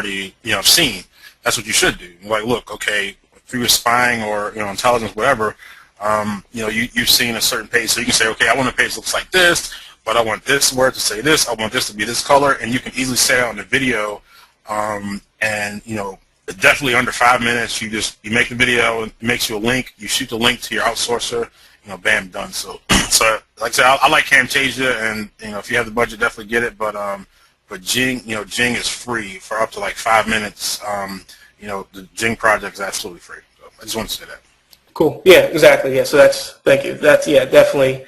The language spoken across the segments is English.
already, seen. That's what you should do. Like, look, okay, through your spying or, intelligence, whatever, you've seen a certain page, so you can say, okay, I want a page that looks like this, but I want this word to say this, I want this to be this color, and you can easily say it on the video, and, definitely under 5 minutes, you make the video, it makes you a link, you shoot the link to your outsourcer, bam, done. So like I said, I like Camtasia, and, if you have the budget, definitely get it, but Jing, Jing is free for up to like 5 minutes. The Jing project is absolutely free. So I just wanted to say that. Cool. Yeah, exactly. Yeah. So thank you. That's, yeah, definitely.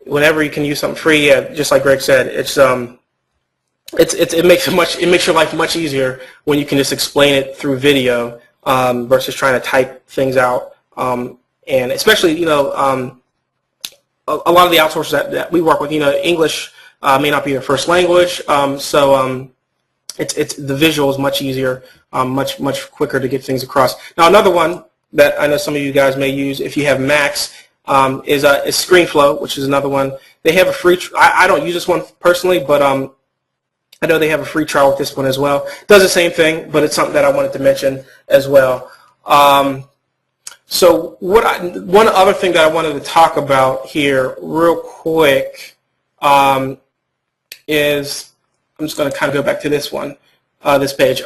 Whenever you can use something free, yeah, just like Greg said, it makes your life much easier when you can just explain it through video versus trying to type things out. And especially, a lot of the outsourcers that we work with, English may not be their first language, so it's the visual is much easier, much quicker to get things across. Now, another one that I know some of you guys may use if you have Macs is ScreenFlow, which is another one. They have a free. I don't use this one personally, but I know they have a free trial with this one as well. Does the same thing, but it's something that I wanted to mention as well. So one other thing that I wanted to talk about here real quick is, I'm just going to kind of go back to this one, this page.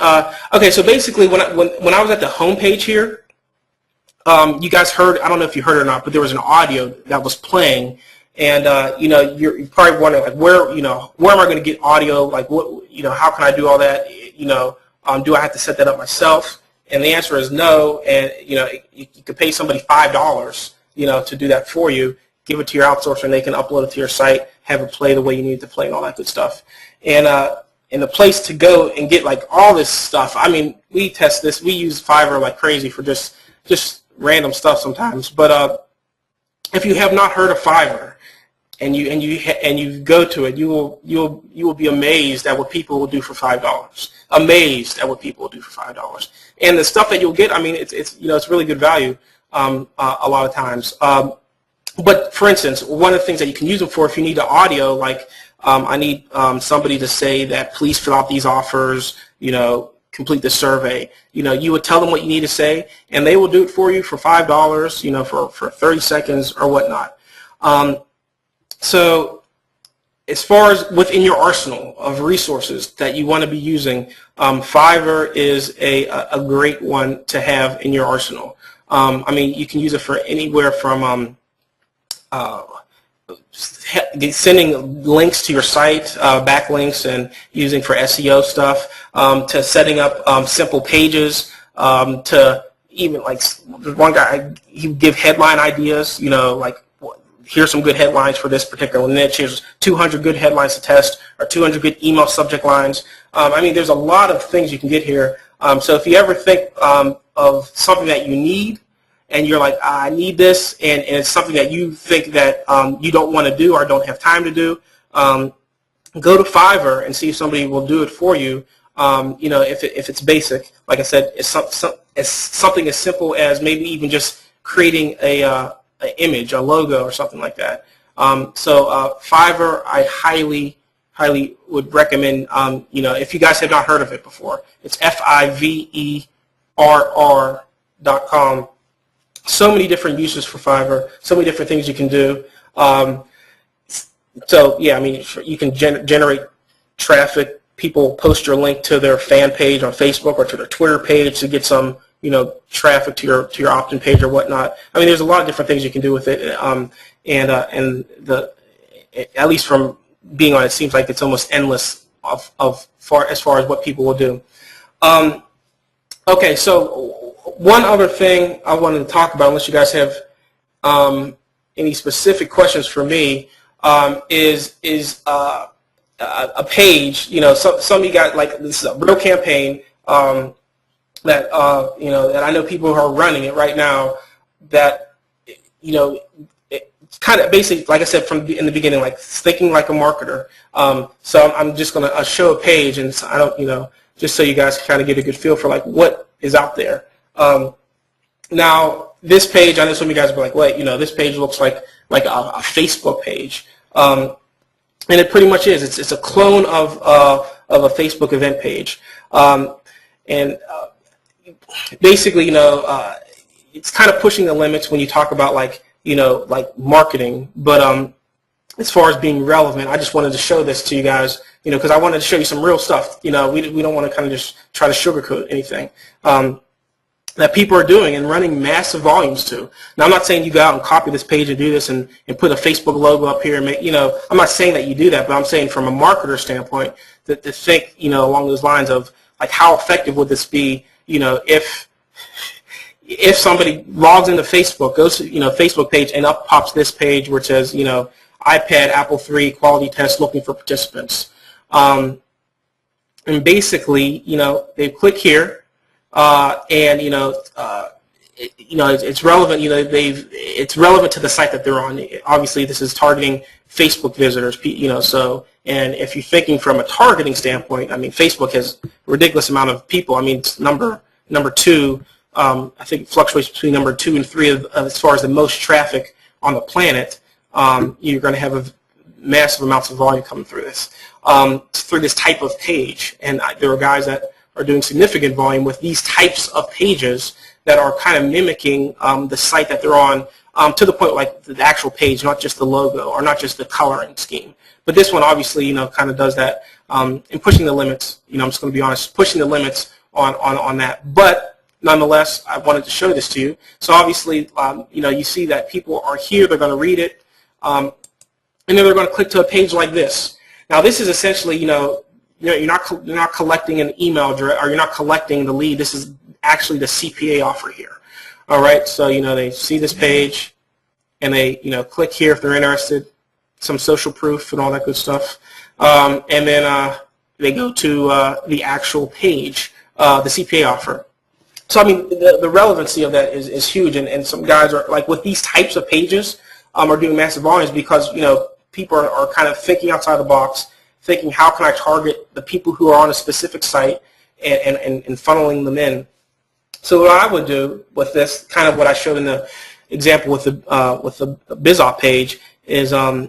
Okay, so basically when I was at the home page here, you guys heard, I don't know if you heard it or not, but there was an audio that was playing, and you're probably wondering, like, where am I going to get audio? Like, what, how can I do all that? Do I have to set that up myself? And the answer is no. And you could pay somebody $5, to do that for you. Give it to your outsourcer, and they can upload it to your site, have it play the way you need it to play, and all that good stuff. And the place to go and get like all this stuff. I mean, we test this. We use Fiverr like crazy for just random stuff sometimes. But if you have not heard of Fiverr, and you go to it, you will be amazed at what people will do for $5. Amazed at what people will do for $5. And the stuff that you'll get, I mean, it's really good value a lot of times. But for instance, one of the things that you can use them for, if you need the audio, like I need somebody to say that please fill out these offers, complete the survey. You would tell them what you need to say, and they will do it for you for $5, for 30 seconds or whatnot. So as far as within your arsenal of resources that you want to be using, Fiverr is a great one to have in your arsenal. I mean, you can use it for anywhere from sending links to your site, backlinks, and using for SEO stuff, to setting up simple pages, to even like one guy, he would give headline ideas, like here's some good headlines for this particular one. Then here's 200 good headlines to test, or 200 good email subject lines. I mean, there's a lot of things you can get here. So if you ever think of something that you need, and you're like, I need this, and it's something that you think that you don't want to do or don't have time to do, go to Fiverr and see if somebody will do it for you. If it's basic, like I said, it's something as simple as maybe even just creating an image, a logo, or something like that. So Fiverr, I highly would recommend. If you guys have not heard of it before, it's FIVERR.com. So many different uses for Fiverr, so many different things you can do. So yeah, I mean, you can generate traffic. People post your link to their fan page on Facebook or to their Twitter page to get some, traffic to your opt-in page or whatnot. I mean, there's a lot of different things you can do with it, at least from being on it, seems like it's almost endless as far as what people will do. Okay, so one other thing I wanted to talk about, unless you guys have any specific questions for me, is a page. Some of you guys, like, this is a real campaign that that I know people who are running it right now. That it's kind of basically, like I said in the beginning, like thinking like a marketer. So I'm just going to show a page, and I don't, just so you guys can kind of get a good feel for like what is out there. Now this page, I know some of you guys will be like, wait, this page looks like a Facebook page, and it pretty much is. It's a clone of a Facebook event page. And basically, it's kind of pushing the limits when you talk about like marketing. But as far as being relevant, I just wanted to show this to you guys, because I wanted to show you some real stuff. We don't want to kind of just try to sugarcoat anything that people are doing and running massive volumes to. Now, I'm not saying you go out and copy this page and do this and put a Facebook logo up here and make, I'm not saying that you do that, but I'm saying from a marketer standpoint to think, along those lines of like how effective would this be, if somebody logs into Facebook, goes to, Facebook page and up pops this page where it says, iPad, Apple III, quality test looking for participants. And basically, they click here, and it's relevant. It's relevant to the site that they're on. Obviously, this is targeting Facebook visitors. So, and if you're thinking from a targeting standpoint, I mean, Facebook has a ridiculous amount of people. I mean, it's number two. I think it fluctuates between number 2 and 3 as far as the most traffic on the planet. You're going to have massive amounts of volume coming through this type of page, and there are guys that are doing significant volume with these types of pages that are kind of mimicking the site that they're on, to the point like the actual page, not just the logo or not just the coloring scheme. But this one obviously, kind of does that, and pushing the limits. I'm just going to be honest, pushing the limits on that. But nonetheless, I wanted to show this to you. So obviously, you see that people are here, they're going to read it, and then they're going to click to a page like this. Now, this is essentially, you're not collecting an email address, or you're not collecting the lead. This is actually the CPA offer here. All right, so they see this page, and they click here if they're interested, some social proof and all that good stuff, and then they go to the actual page, the CPA offer. So I mean, the relevancy of that is huge, and some guys are like with these types of pages are doing massive volumes because people are kind of thinking outside the box, thinking how can I target the people who are on a specific site and funneling them in. So what I would do with this, kind of what I showed in the example with the BizOp page, is I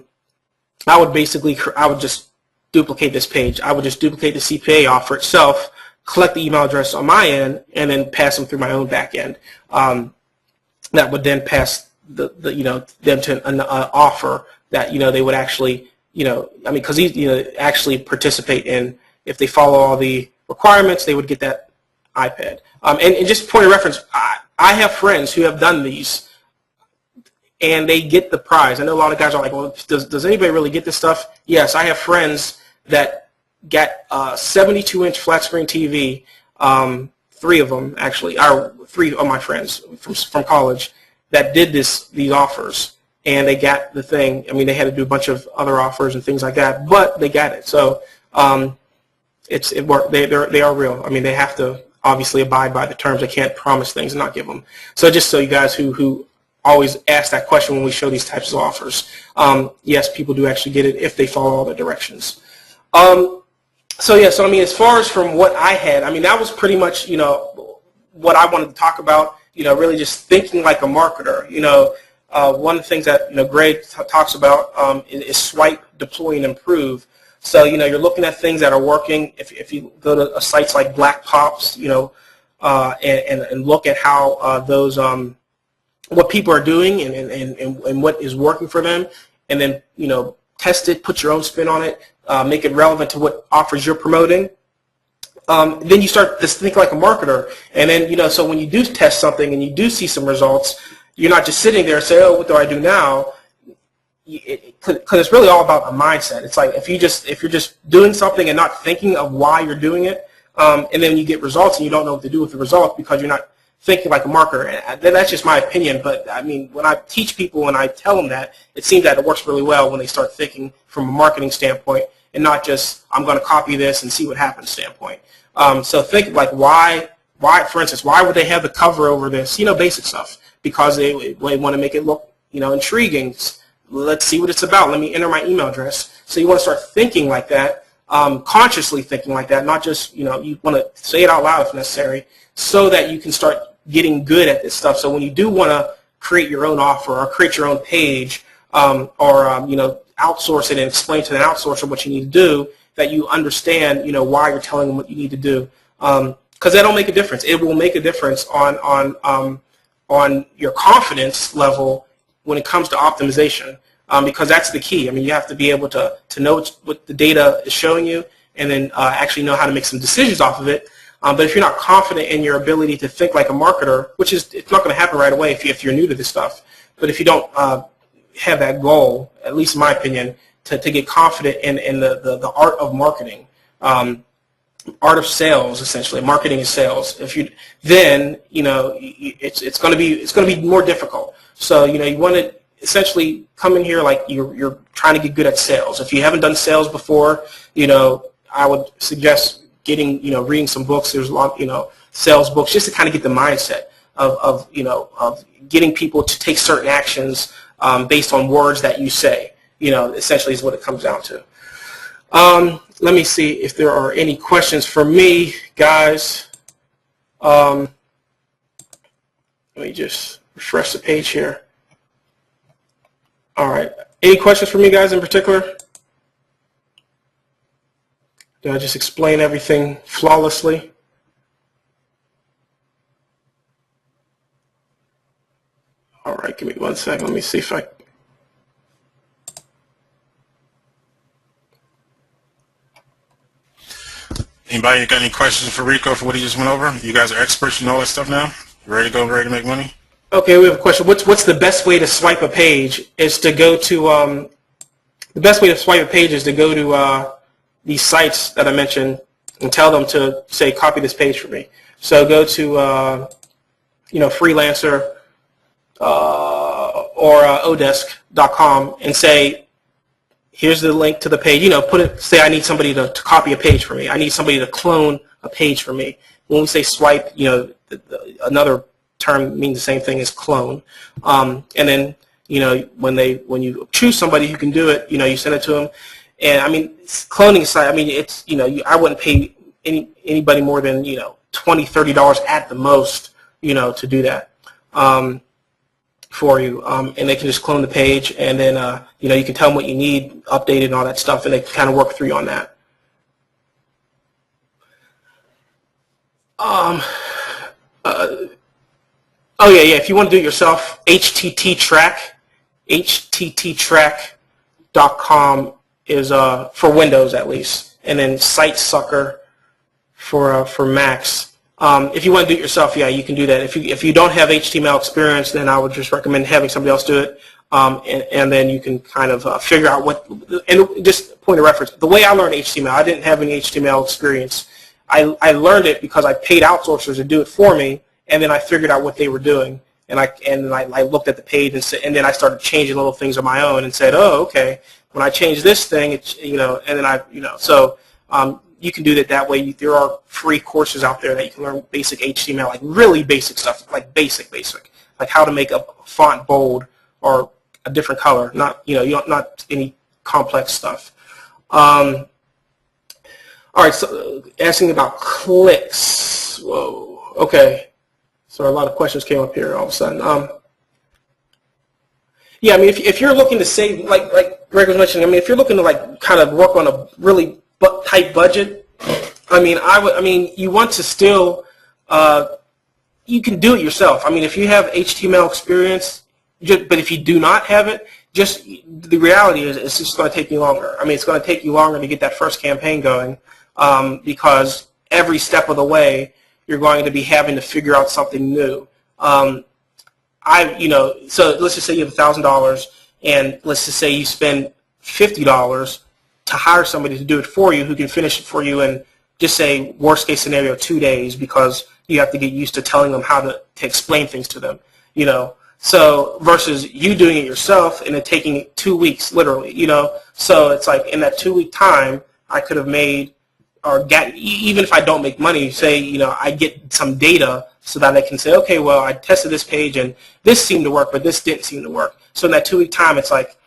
would just duplicate this page. I would just duplicate the CPA offer itself, collect the email address on my end, and then pass them through my own back end. That would then pass them to an offer that they would actually because these actually participate in. If they follow all the requirements, they would get that iPad. And just point of reference, I have friends who have done these, and they get the prize. I know a lot of guys are like, well, does anybody really get this stuff? Yes, I have friends that get 72-inch flat screen TV. 3 of them actually, are 3 of my friends from college that did these offers, and they got the thing. I mean, they had to do a bunch of other offers and things like that, but they got it. So it worked. They are real. I mean, they have to obviously abide by the terms. They can't promise things and not give them. So just so you guys who always ask that question when we show these types of offers, yes, people do actually get it if they follow all the directions. So I mean, as far as from what I had, I mean, that was pretty much what I wanted to talk about. Really just thinking like a marketer. One of the things that Greg talks about is swipe, deploy, and improve. So you're looking at things that are working. If you go to sites like Black Pops, and look at how those what people are doing and what is working for them, and then test it, put your own spin on it, make it relevant to what offers you're promoting. Then you start to think like a marketer, and then so when you do test something and you do see some results, you're not just sitting there and say, oh, what do I do now? Because it's really all about a mindset. It's like if you're just doing something and not thinking of why you're doing it, and then you get results and you don't know what to do with the result because you're not thinking like a marketer. And that's just my opinion, but I mean, when I teach people and I tell them that, it seems that it works really well when they start thinking from a marketing standpoint and not just I'm going to copy this and see what happens standpoint. So think like why, for instance, why would they have the cover over this? Basic stuff, because they want to make it look intriguing. Let's see what it's about. Let me enter my email address. So you want to start thinking like that, consciously thinking like that, not just, you want to say it out loud if necessary, so that you can start getting good at this stuff. So when you do want to create your own offer or create your own page, or outsource it and explain to an outsourcer what you need to do, that you understand, why you're telling them what you need to do. Because because that'll make a difference. It will make a difference on your confidence level when it comes to optimization, because that's the key. I mean, you have to be able to know what the data is showing you, and then actually know how to make some decisions off of it. But if you're not confident in your ability to think like a marketer, which is, it's not going to happen right away if you're new to this stuff, but if you don't have that goal, at least in my opinion, to get confident in the art of marketing, art of sales, essentially, marketing is sales. Then it's going to be more difficult. So you want to essentially come in here like you're trying to get good at sales. If you haven't done sales before, I would suggest reading some books. There's a lot, sales books, just to kind of get the mindset of getting people to take certain actions based on words that you say. Essentially is what it comes down to. Let me see if there are any questions for me, guys. Let me just refresh the page here. All right. Any questions for me, guys, in particular? Did I just explain everything flawlessly? All right, give me 1 second. Let me see if I... Anybody got any questions for Rico for what he just went over? You guys are experts, you know all that stuff now? You ready to go, ready to make money? Okay, we have a question. What's the best way to swipe a page? Is to go to the best way to swipe a page is to go to these sites that I mentioned and tell them to say copy this page for me. So go to Freelancer or odesk.com and say, here's the link to the page. Say I need somebody to copy a page for me. I need somebody to clone a page for me. When we say swipe, another term means the same thing as clone. And then when you choose somebody who can do it, you send it to them. And I mean, cloning site. I mean, it's I wouldn't pay anybody more than $20, $30 at the most, to do that for you. And they can just clone the page, and then you can tell them what you need updated and all that stuff, and they can kind of work through you on that. Oh yeah. If you want to do it yourself, htttrack.com is for Windows at least, and then SiteSucker for Macs. If you want to do it yourself, yeah, you can do that. If you don't have HTML experience, then I would just recommend having somebody else do it, and then you can kind of figure out what. And just point of reference, the way I learned HTML, I didn't have any HTML experience. I learned it because I paid outsourcers to do it for me, and then I figured out what they were doing, and I looked at the page and then I started changing little things on my own and said, oh, okay, when I change this thing, it's, and then so you can do that way. There are free courses out there that you can learn basic HTML, like really basic stuff, like basic, like how to make a font bold or a different color, not not any complex stuff. All right, so asking about clicks. Whoa, okay. So a lot of questions came up here all of a sudden. Yeah, I mean, if you're looking to save, like Greg was mentioning, I mean, if you're looking to kind of work on a really tight budget, I mean, you want to still, you can do it yourself. I mean, if you have HTML experience, but if you do not have it, just the reality is it's just going to take you longer. I mean, it's going to take you longer to get that first campaign going because every step of the way you're going to be having to figure out something new. So let's just say you have $1,000, and let's just say you spend $50 to hire somebody to do it for you, who can finish it for you in, just say, worst case scenario, 2 days, because you have to get used to telling them how to explain things to them, So versus you doing it yourself and it taking 2 weeks, literally, So it's like in that 2 week time, I could have made, or get, even if I don't make money, say, I get some data so that I can say, okay, well, I tested this page and this seemed to work, but this didn't seem to work. So in that 2 week time, it's like,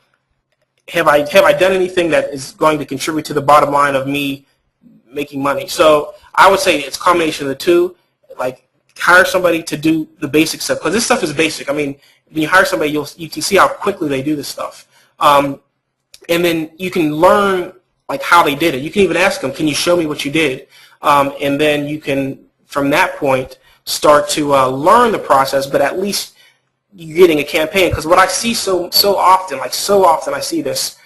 have I done anything that is going to contribute to the bottom line of me making money? So I would say it's a combination of the two. Like, hire somebody to do the basic stuff, because this stuff is basic. I mean, when you hire somebody, you can see how quickly they do this stuff, and then you can learn like how they did it. You can even ask them, can you show me what you did? And then you can from that point, start to learn the process, but at least you're getting a campaign. Because what I see so often, I see this,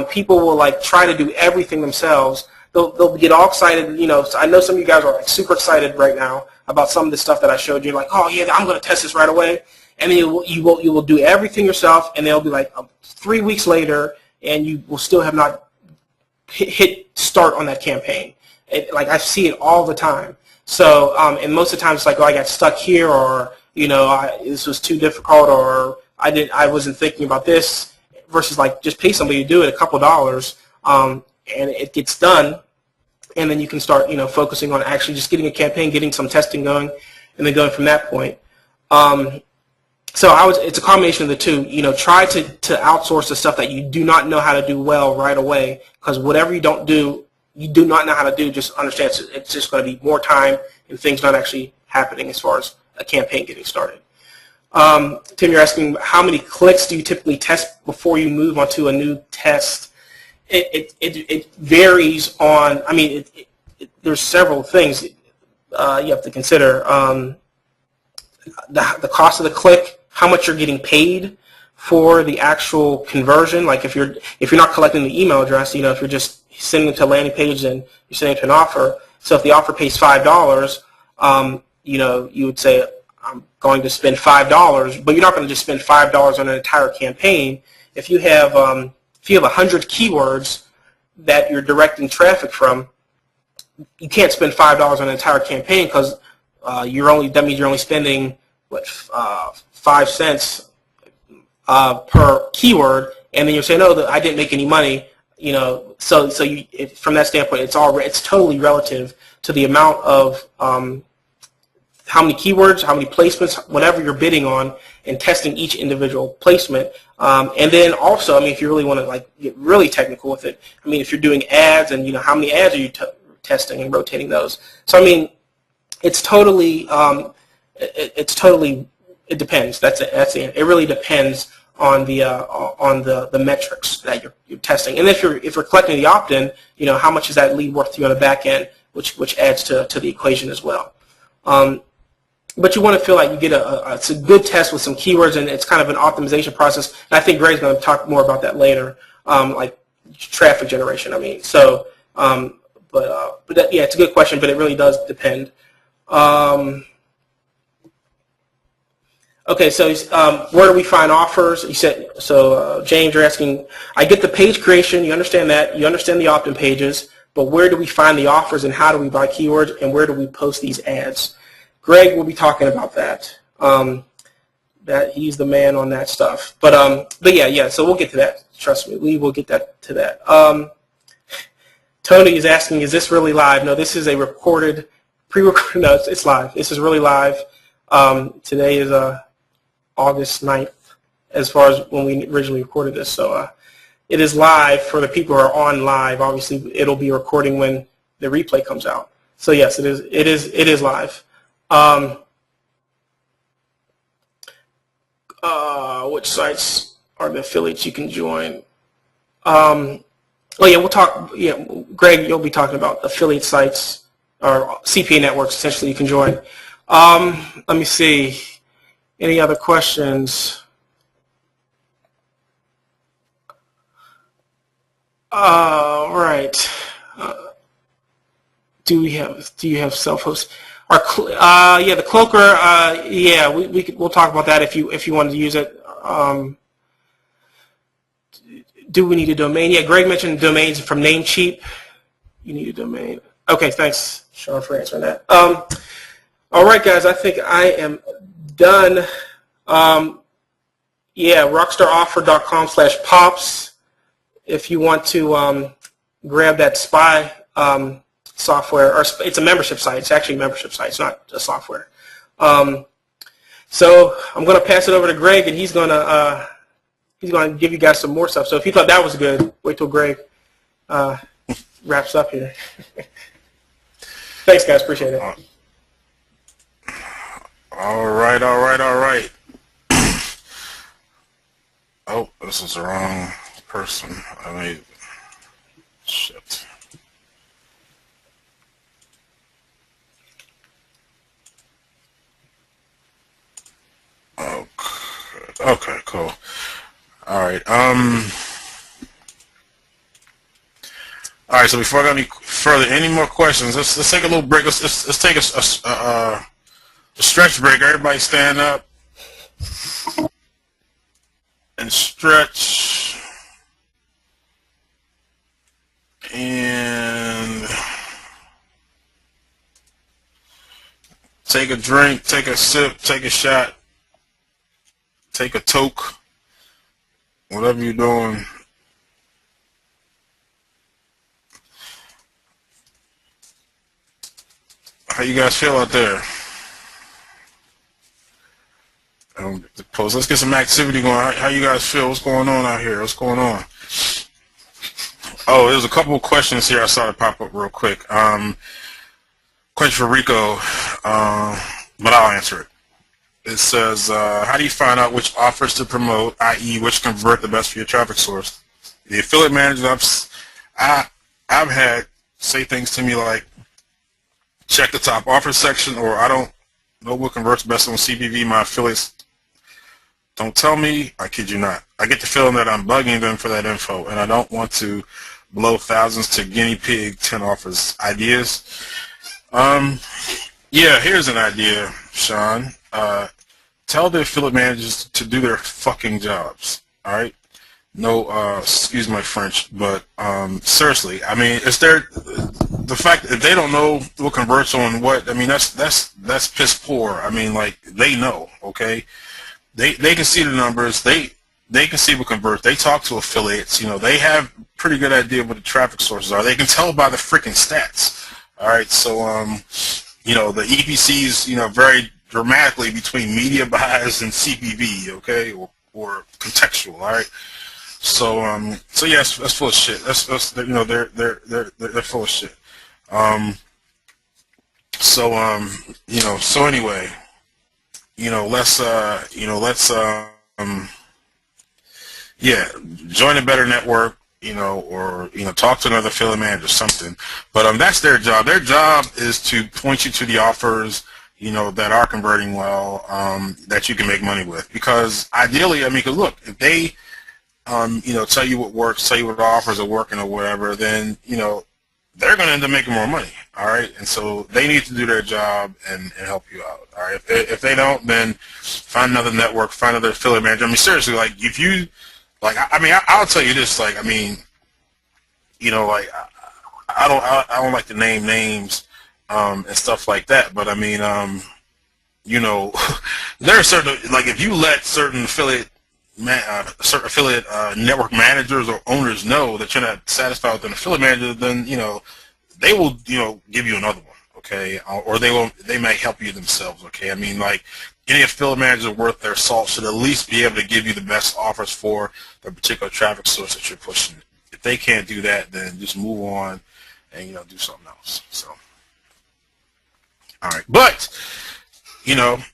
people will like try to do everything themselves. They'll get all excited, you know. So I know some of you guys are like super excited right now about some of the stuff that I showed you. Like, oh yeah, I'm going to test this right away, and then you will do everything yourself, and they'll be like 3 weeks later, and you will still have not hit start on that campaign. Like I see it all the time. So and most of the time it's like, oh, I got stuck here, or you know, this was too difficult, or I wasn't thinking about this. Versus like just pay somebody to do it, a couple dollars, and it gets done, and then you can start, you know, focusing on actually just getting a campaign, getting some testing going, and then going from that point. So it's a combination of the two. You know, try to outsource the stuff that you do not know how to do well right away, because whatever you do not know how to do, just understand it's just going to be more time and things not actually happening as far as a campaign getting started. Tim, you're asking how many clicks do you typically test before you move onto a new test? It varies on, I mean, there's several things you have to consider. The cost of the click, how much you're getting paid for the actual conversion. Like if you're not collecting the email address, you know, if you're just sending it to a landing page and you're sending it to an offer. So if the offer pays $5, you know, you would say, I'm going to spend $5, but you're not going to just spend $5 on an entire campaign. If you have 100 keywords that you're directing traffic from, you can't spend $5 on an entire campaign, because that means you're only spending 5 cents per keyword, and then you're saying, oh, I didn't make any money. You know, so from that standpoint, it's totally relative to the amount of how many keywords, how many placements, whatever you're bidding on, and testing each individual placement. And then also, I mean, if you really want to like get really technical with it, I mean, if you're doing ads, and you know, how many ads are you testing and rotating those? So I mean, it's totally, it depends. That's it. It really depends on the metrics that you're testing. And if you're collecting the opt-in, you know, how much is that lead worth to you on the back end, which adds to the equation as well. But you want to feel like you get it's a good test with some keywords, and it's kind of an optimization process. And I think Greg's going to talk more about that later, like traffic generation. I mean, so, but yeah, it's a good question, but it really does depend. Okay, so where do we find offers? You said, so James, you're asking, I get the page creation, you understand that, you understand the opt-in pages, but where do we find the offers, and how do we buy keywords, and where do we post these ads? Greg will be talking about that. That he's the man on that stuff. But yeah. So we'll get to that. Trust me, we will get to that. Tony is asking, is this really live? No, this is a recorded, pre-recorded. No, it's live. This is really live. Today is August 9th, as far as when we originally recorded this. So it is live for the people who are on live. Obviously, it'll be recording when the replay comes out. So yes, it is live. Which sites are the affiliates you can join? Oh yeah, we'll talk. Yeah, Greg, you'll be talking about affiliate sites or CPA networks. Essentially, you can join. Let me see. Any other questions? All right. Do you have self-host? Yeah, the Cloaker. Yeah, we'll talk about that if you wanted to use it. Do we need a domain? Yeah, Greg mentioned domains from Namecheap. You need a domain. Okay, thanks, Sean, for answering that. All right, guys, I think I am done. Yeah, rockstaroffer.com/pops if you want to grab that SPY software, or it's a membership site. It's actually a membership site. It's not a software. So I'm going to pass it over to Greg, and he's going to give you guys some more stuff. So if you thought that was good, wait till Greg wraps up here. Thanks, guys. Appreciate it. All right. Oh, this is the wrong person. Shit. Okay, cool. All right. All right. So before I go any further, any more questions? Let's take a little break. Let's take a stretch break. Everybody stand up and stretch. And take a drink, take a sip, take a shot, take a toke, whatever you're doing. How you guys feel out there? Let's get some activity going. How you guys feel? What's going on out here? What's going on? Oh, there's a couple of questions here I saw it pop up real quick. Question for Rico, but I'll answer it. It says, how do you find out which offers to promote, i.e. which convert the best for your traffic source? The affiliate managers I've had say things to me like, check the top offer section, or I don't know what converts best on CPV. My affiliates don't tell me. I kid you not. I get the feeling that I'm bugging them for that info, and I don't want to blow thousands to guinea pig 10 offers. Ideas? Yeah, here's an idea, Sean. Tell the affiliate managers to do their fucking jobs, all right? No, excuse my French, but seriously, I mean, it's the fact that they don't know what converts on what. I mean, that's piss poor. I mean, like, they know, okay? They can see the numbers. They can see what converts. They talk to affiliates. You know, they have a pretty good idea what the traffic sources are. They can tell by the freaking stats. All right, so you know, the EPCs, you know, vary dramatically between media buys and CPV, okay, or contextual. All right. So so yes, that's full of shit. That's you know, they're full of shit. You know, so anyway, let's yeah, join a better network, or talk to another affiliate manager or something. But that's their job. Their job is to point you to the offers, that are converting well, that you can make money with. Because ideally, I mean, because look, if they tell you what works, tell you what offers are working or whatever, then they're going to end up making more money. All right, and so they need to do their job and help you out. All right, if they don't, then find another network, find another affiliate manager. I mean, seriously, like if you I'll tell you this, like, I mean, like I don't like to name names and stuff like that, but I mean, there are certain, like, if you let certain affiliate network managers or owners know that you're not satisfied with an affiliate manager, then they will give you another one, okay, or they may help you themselves, okay. I mean, like, any affiliate manager worth their salt should at least be able to give you the best offers for the particular traffic source that you're pushing. If they can't do that, then just move on and do something else. So, all right, but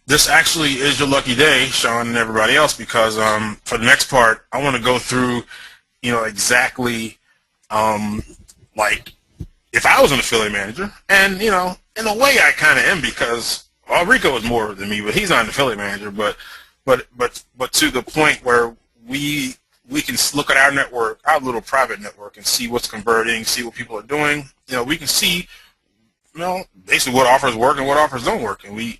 this actually is your lucky day, Sean and everybody else, because for the next part, I want to go through, exactly, like, if I was an affiliate manager, and in a way I kind of am, because Rico is more than me, but he's not an affiliate manager, but to the point where we can look at our network, our little private network, and see what's converting, see what people are doing. We can see, basically what offers work and what offers don't work. And we,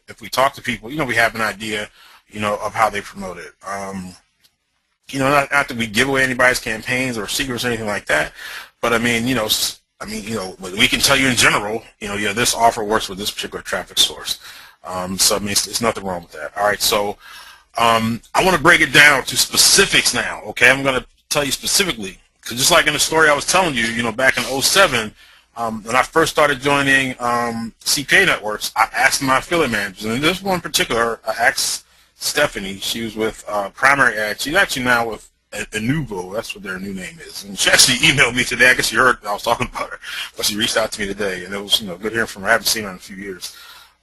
if we talk to people, we have an idea, of how they promote it. Not that we give away anybody's campaigns or secrets or anything like that, but I mean, we can tell you in general, this offer works with this particular traffic source. So I mean, it's nothing wrong with that. All right, so I want to break it down to specifics now. Okay, I'm going to tell you specifically, because just like in the story I was telling you, back in '07. When I first started joining CPA networks, I asked my affiliate managers, and in this one particular, I asked Stephanie. She was with Primary Ad. She's actually now with Nuvo. That's what their new name is. And she actually emailed me today. I guess you heard I was talking about her, but she reached out to me today, and it was good hearing from her. I haven't seen her in a few years.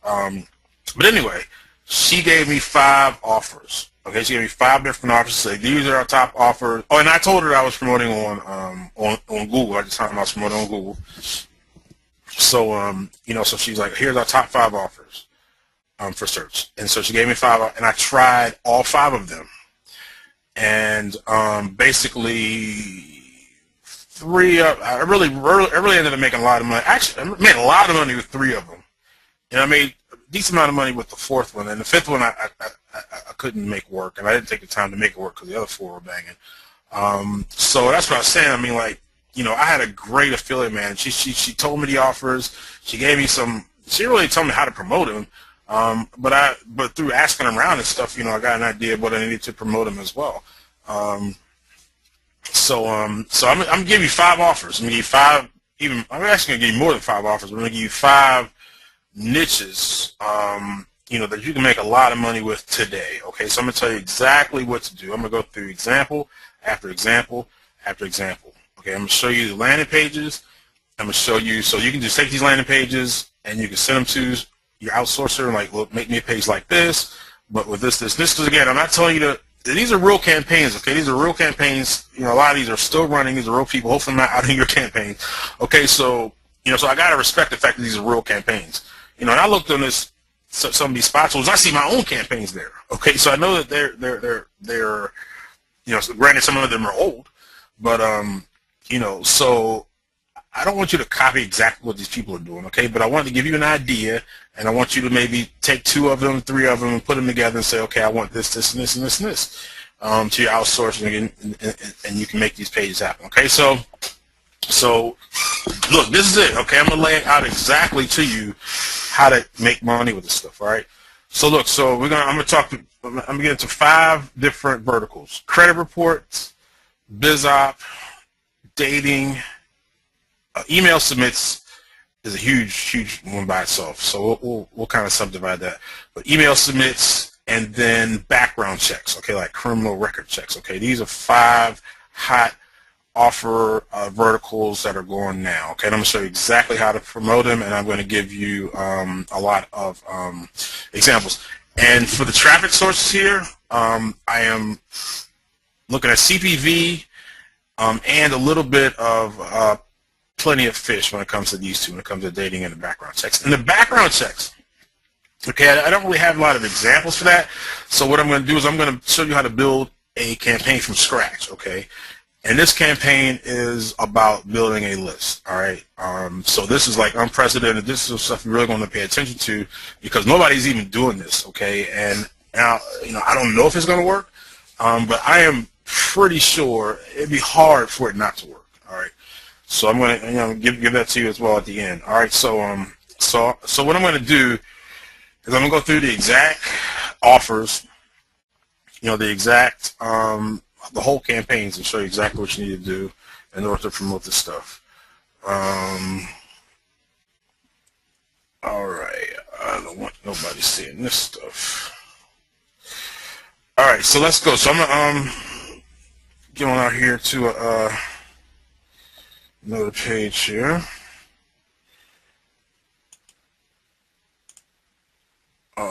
But anyway, she gave me 5 offers. Okay, she gave me 5 different offers. Say these are our top offers. Oh, and I told her I was promoting on Google. At the time, I was promoting on Google. So so she's like, here's our top 5 offers. for search. And so she gave me 5, and I tried all 5 of them. And basically, 3 of I really ended up making a lot of money. Actually, I made a lot of money with 3 of them, and I made a decent amount of money with the 4th one. And the 5th one, I couldn't make work, and I didn't take the time to make it work because the other 4 were banging. So that's what I was saying. I mean, like, you know, I had a great affiliate manager. She told me the offers. She gave me some. She really told me how to promote them. But through asking around and stuff, you know, I got an idea of what I needed to promote them as well. So I'm gonna give you 5 offers. I'm gonna give you 5. I'm actually gonna give you more than 5 offers. I'm gonna give you 5 niches, you know, that you can make a lot of money with today. Okay, so I'm gonna tell you exactly what to do. I'm gonna go through example after example after example. Okay, I'm gonna show you the landing pages. I'm gonna show you, so you can just take these landing pages and you can send them to your outsourcer and, like, look, make me a page like this, but with this, because again, I'm not telling you to. These are real campaigns, okay? These are real campaigns. You know, a lot of these are still running. These are real people. Hopefully, I'm not out of your campaign. Okay, so, you know, so I gotta respect the fact that these are real campaigns. You know, and I looked on this some of these spots. I see my own campaigns there. Okay, so I know that they're you know, so granted, some of them are old, but you know, so I don't want you to copy exactly what these people are doing, okay? But I wanted to give you an idea, and I want you to maybe take 2 of them, 3 of them, and put them together and say, okay, I want this, this, and this, and this, and this, to your outsourcing, and you can make these pages happen, okay? So look, this is it, okay? I'm gonna lay it out exactly to you how to make money with this stuff, all right? So look, so I'm gonna get into 5 different verticals: credit reports, BizOp, dating. Email submits is a huge one by itself, so we'll kind of subdivide that. But email submits, and then background checks, okay, like criminal record checks, okay. These are 5 hot offer verticals that are going now, okay. And I'm going to show you exactly how to promote them, and I'm going to give you a lot of examples. And for the traffic sources here, I am looking at CPV and a little bit of plenty of fish when it comes to these 2, when it comes to dating and the background checks. And the background checks, okay, I don't really have a lot of examples for that. So what I'm going to do is I'm going to show you how to build a campaign from scratch, okay? And this campaign is about building a list, all right? So this is like unprecedented. This is stuff you're really going to pay attention to because nobody's even doing this, okay? And now, you know, I don't know if it's going to work, but I am pretty sure it'd be hard for it not to work, all right? So I'm going to, you know, give that to you as well at the end. All right. So so what I'm going to do is I'm going to go through the exact offers, you know, the exact the whole campaigns, and show you exactly what you need to do in order to promote this stuff. All right. I don't want nobody seeing this stuff. All right. So let's go. So I'm gonna get on out here to another page here. I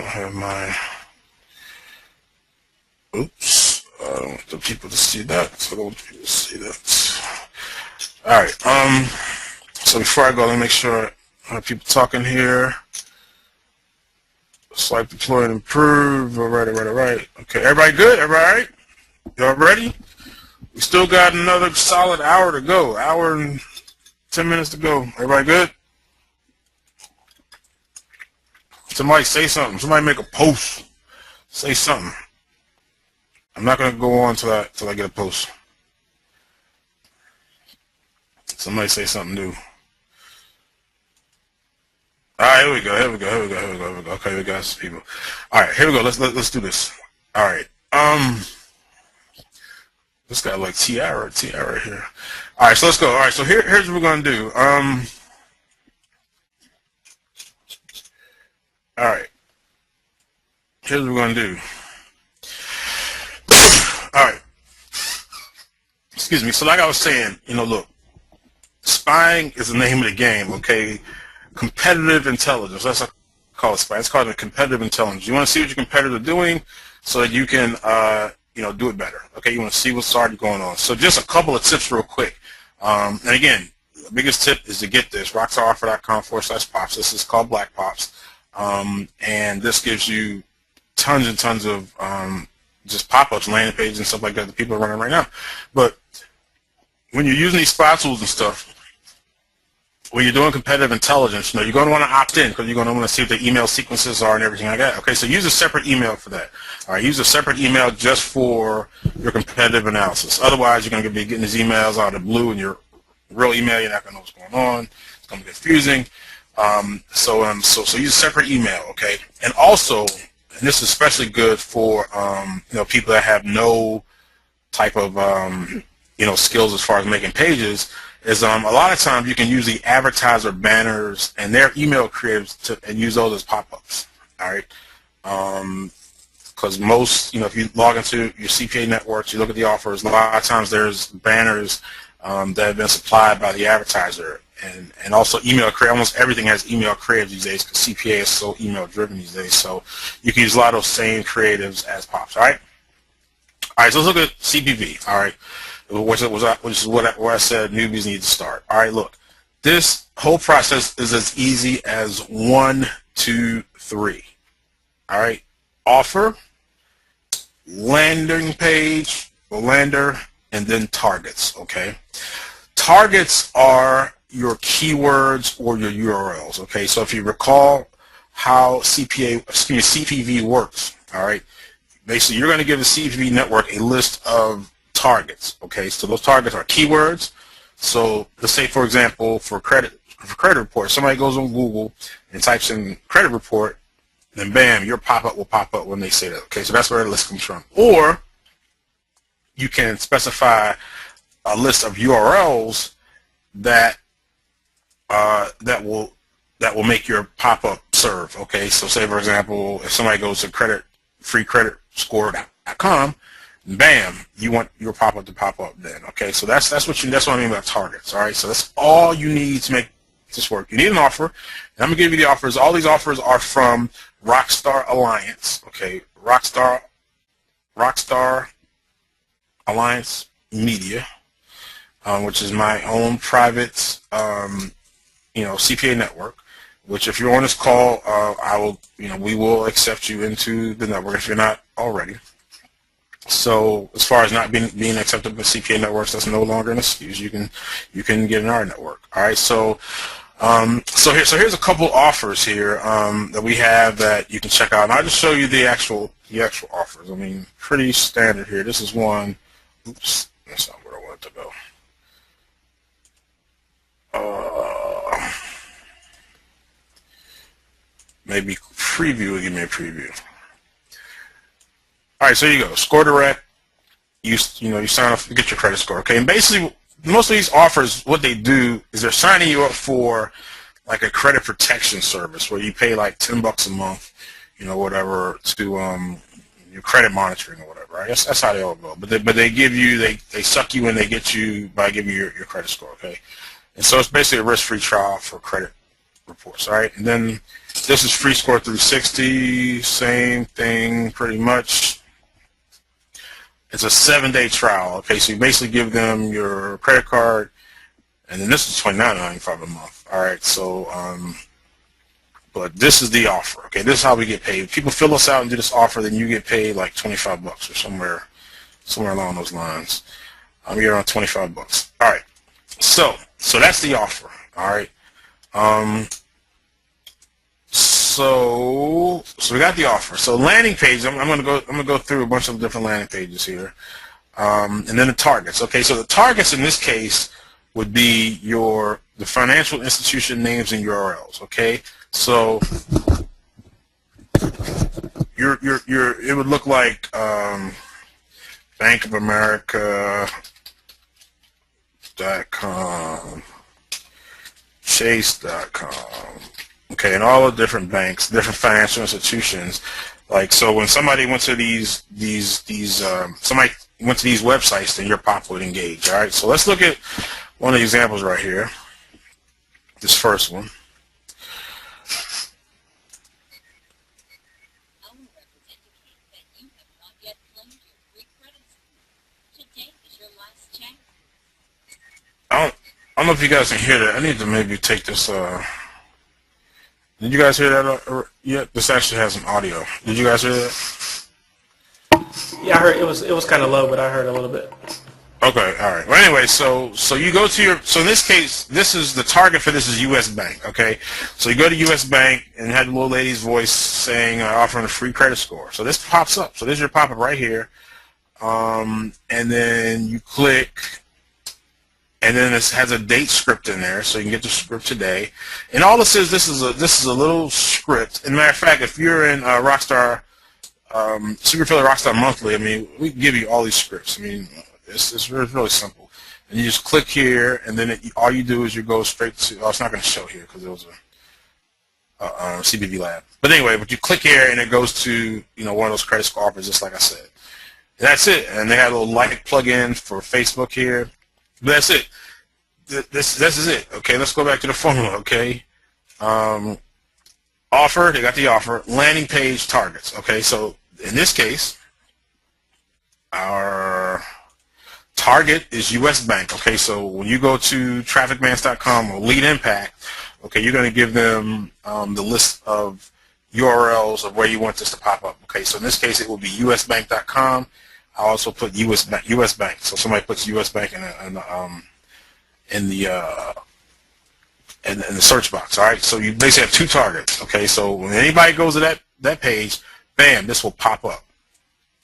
have my, oops, I don't want the people to see that, so I don't want people to see that. All right, so before I go, let me make sure I have people talking here. Swipe, deploy, and improve. All right. Okay, everybody good? Everybody all right? Y'all ready? We still got another solid hour to go. Hour and 10 minutes to go. Everybody good? Somebody say something. Somebody make a post. Say something. I'm not going to go on till I get a post. Somebody say something new. All right, here we go. Okay, we got some people. All right, here we go. Let's do this. All right. This guy like Tiara here. All right, so let's go. All right, so here's what we're gonna do. All right. Here's what we're gonna do. All right. Excuse me. So like I was saying, you know, look, spying is the name of the game. Okay. Competitive intelligence. That's what I call it spying. It's called competitive intelligence. You want to see what your competitors are doing so that you can, you know, do it better. Okay, you want to see what's already going on. So just a couple of tips real quick. And again, the biggest tip is to get this, rockstaroffer.com/pops. This is called Black Pops. And this gives you tons and tons of just pop-ups, landing pages, and stuff like that people are running right now. But when you're using these spy tools and stuff, when you're doing competitive intelligence, you're going to want to opt in because you're going to want to see what the email sequences are and everything like that. Okay, so use a separate email for that. All right, use a separate email just for your competitive analysis. Otherwise, you're going to be getting these emails out of the blue, and your real email, you're not going to know what's going on. It's going to be confusing. So use a separate email, okay? And also, and this is especially good for people that have no type of skills as far as making pages. Is a lot of times you can use the advertiser banners and their email creatives and use those as pop-ups. All right, because most if you log into your CPA networks, you look at the offers. A lot of times there's banners that have been supplied by the advertiser, and also email creative. Almost everything has email creatives these days because CPA is so email driven these days. So you can use a lot of those same creatives as pops. All right. All right. So let's look at CPV. All right. Which is where I said newbies need to start. All right, look, this whole process is as easy as 1, 2, 3. All right, offer, landing page, lander, and then targets. Okay, targets are your keywords or your URLs. Okay, so if you recall how CPV works, all right, basically you're going to give the CPV network a list of targets. Okay, so those targets are keywords. So let's say, for example, for credit report, somebody goes on Google and types in credit report, then bam, your pop-up will pop up when they say that. Okay, so that's where the list comes from. Or you can specify a list of URLs that will make your pop-up serve. Okay, so say for example, if somebody goes to freecreditscore.com, bam, you want your pop-up to pop up then. Okay, so that's what I mean by targets. All right, so that's all you need to make this work. You need an offer, and I'm gonna give you the offers. All these offers are from Rockstar Alliance. Okay, Rockstar Alliance Media, which is my own private CPA network. Which, if you're on this call, we will accept you into the network if you're not already. So as far as not being accepted by CPA networks, that's no longer an excuse. You can get in our network. All right. So here's a couple offers here that we have that you can check out. And I'll just show you the actual offers. I mean, pretty standard here. This is one. Oops, that's not where I wanted to go. Maybe preview. Give me a preview. All right, so you go. Score Direct. You sign up to get your credit score. Okay, and basically most of these offers, what they do is they're signing you up for like a credit protection service where you pay like $10 a month, whatever, to your credit monitoring or whatever. Right? That's how they all go. But they give you they suck you in. They get you by giving you your credit score. Okay, and so it's basically a risk-free trial for credit reports. All right, and then this is Free Score 360. Same thing, pretty much. It's a 7-day trial. Okay, so you basically give them your credit card, and then this is $29.95 a month. All right, so but this is the offer. Okay, this is how we get paid. If people fill us out and do this offer, then you get paid like $25 or somewhere along those lines. You're around $25. All right, so that's the offer. All right. So we got the offer. So landing page, I'm gonna go through a bunch of different landing pages here, and then the targets. Okay, so the targets in this case would be the financial institution names and URLs. Okay, so it would look like Bank of America.com, Chase.com. Okay, and all the different banks, different financial institutions. Like, so when somebody went to these websites, then your pop would engage. All right, so let's look at one of the examples right here. This first one. I don't don't know if you guys can hear that. I need to maybe take this. Did you guys hear that yet? This actually has an audio. Did you guys hear that? Yeah, I heard it was kind of low, but I heard a little bit. Okay, all right. Well, anyway, so you go to your, so in this case, this is the target for this is U.S. Bank. Okay, so you go to U.S. Bank and have the little lady's voice saying offering a free credit score. So this pops up. So this is your pop up right here, and then you click. And then this has a date script in there, so you can get the script today. And all this is, this is a little script. As a matter of fact, if you're in Rockstar, Super Affiliate Rockstar Monthly, I mean, we can give you all these scripts. I mean, it's really simple. And you just click here, and then all you do is you go straight to. Oh, it's not going to show here because it was a CBV lab. But anyway, but you click here, and it goes to one of those credit score offers, just like I said. And that's it. And they have a little like plug-in for Facebook here. But that's it. This is it. Okay, let's go back to the formula. Okay, offer. They got the offer. Landing page targets. Okay, so in this case, our target is U.S. Bank. Okay, so when you go to trafficmans.com or Lead Impact, okay, you're going to give them the list of URLs of where you want this to pop up. Okay, so in this case, it will be usbank.com. I also put U.S. Bank. So somebody puts U.S. Bank in the search box. All right. So you basically have two targets. Okay. So when anybody goes to that page, bam, this will pop up.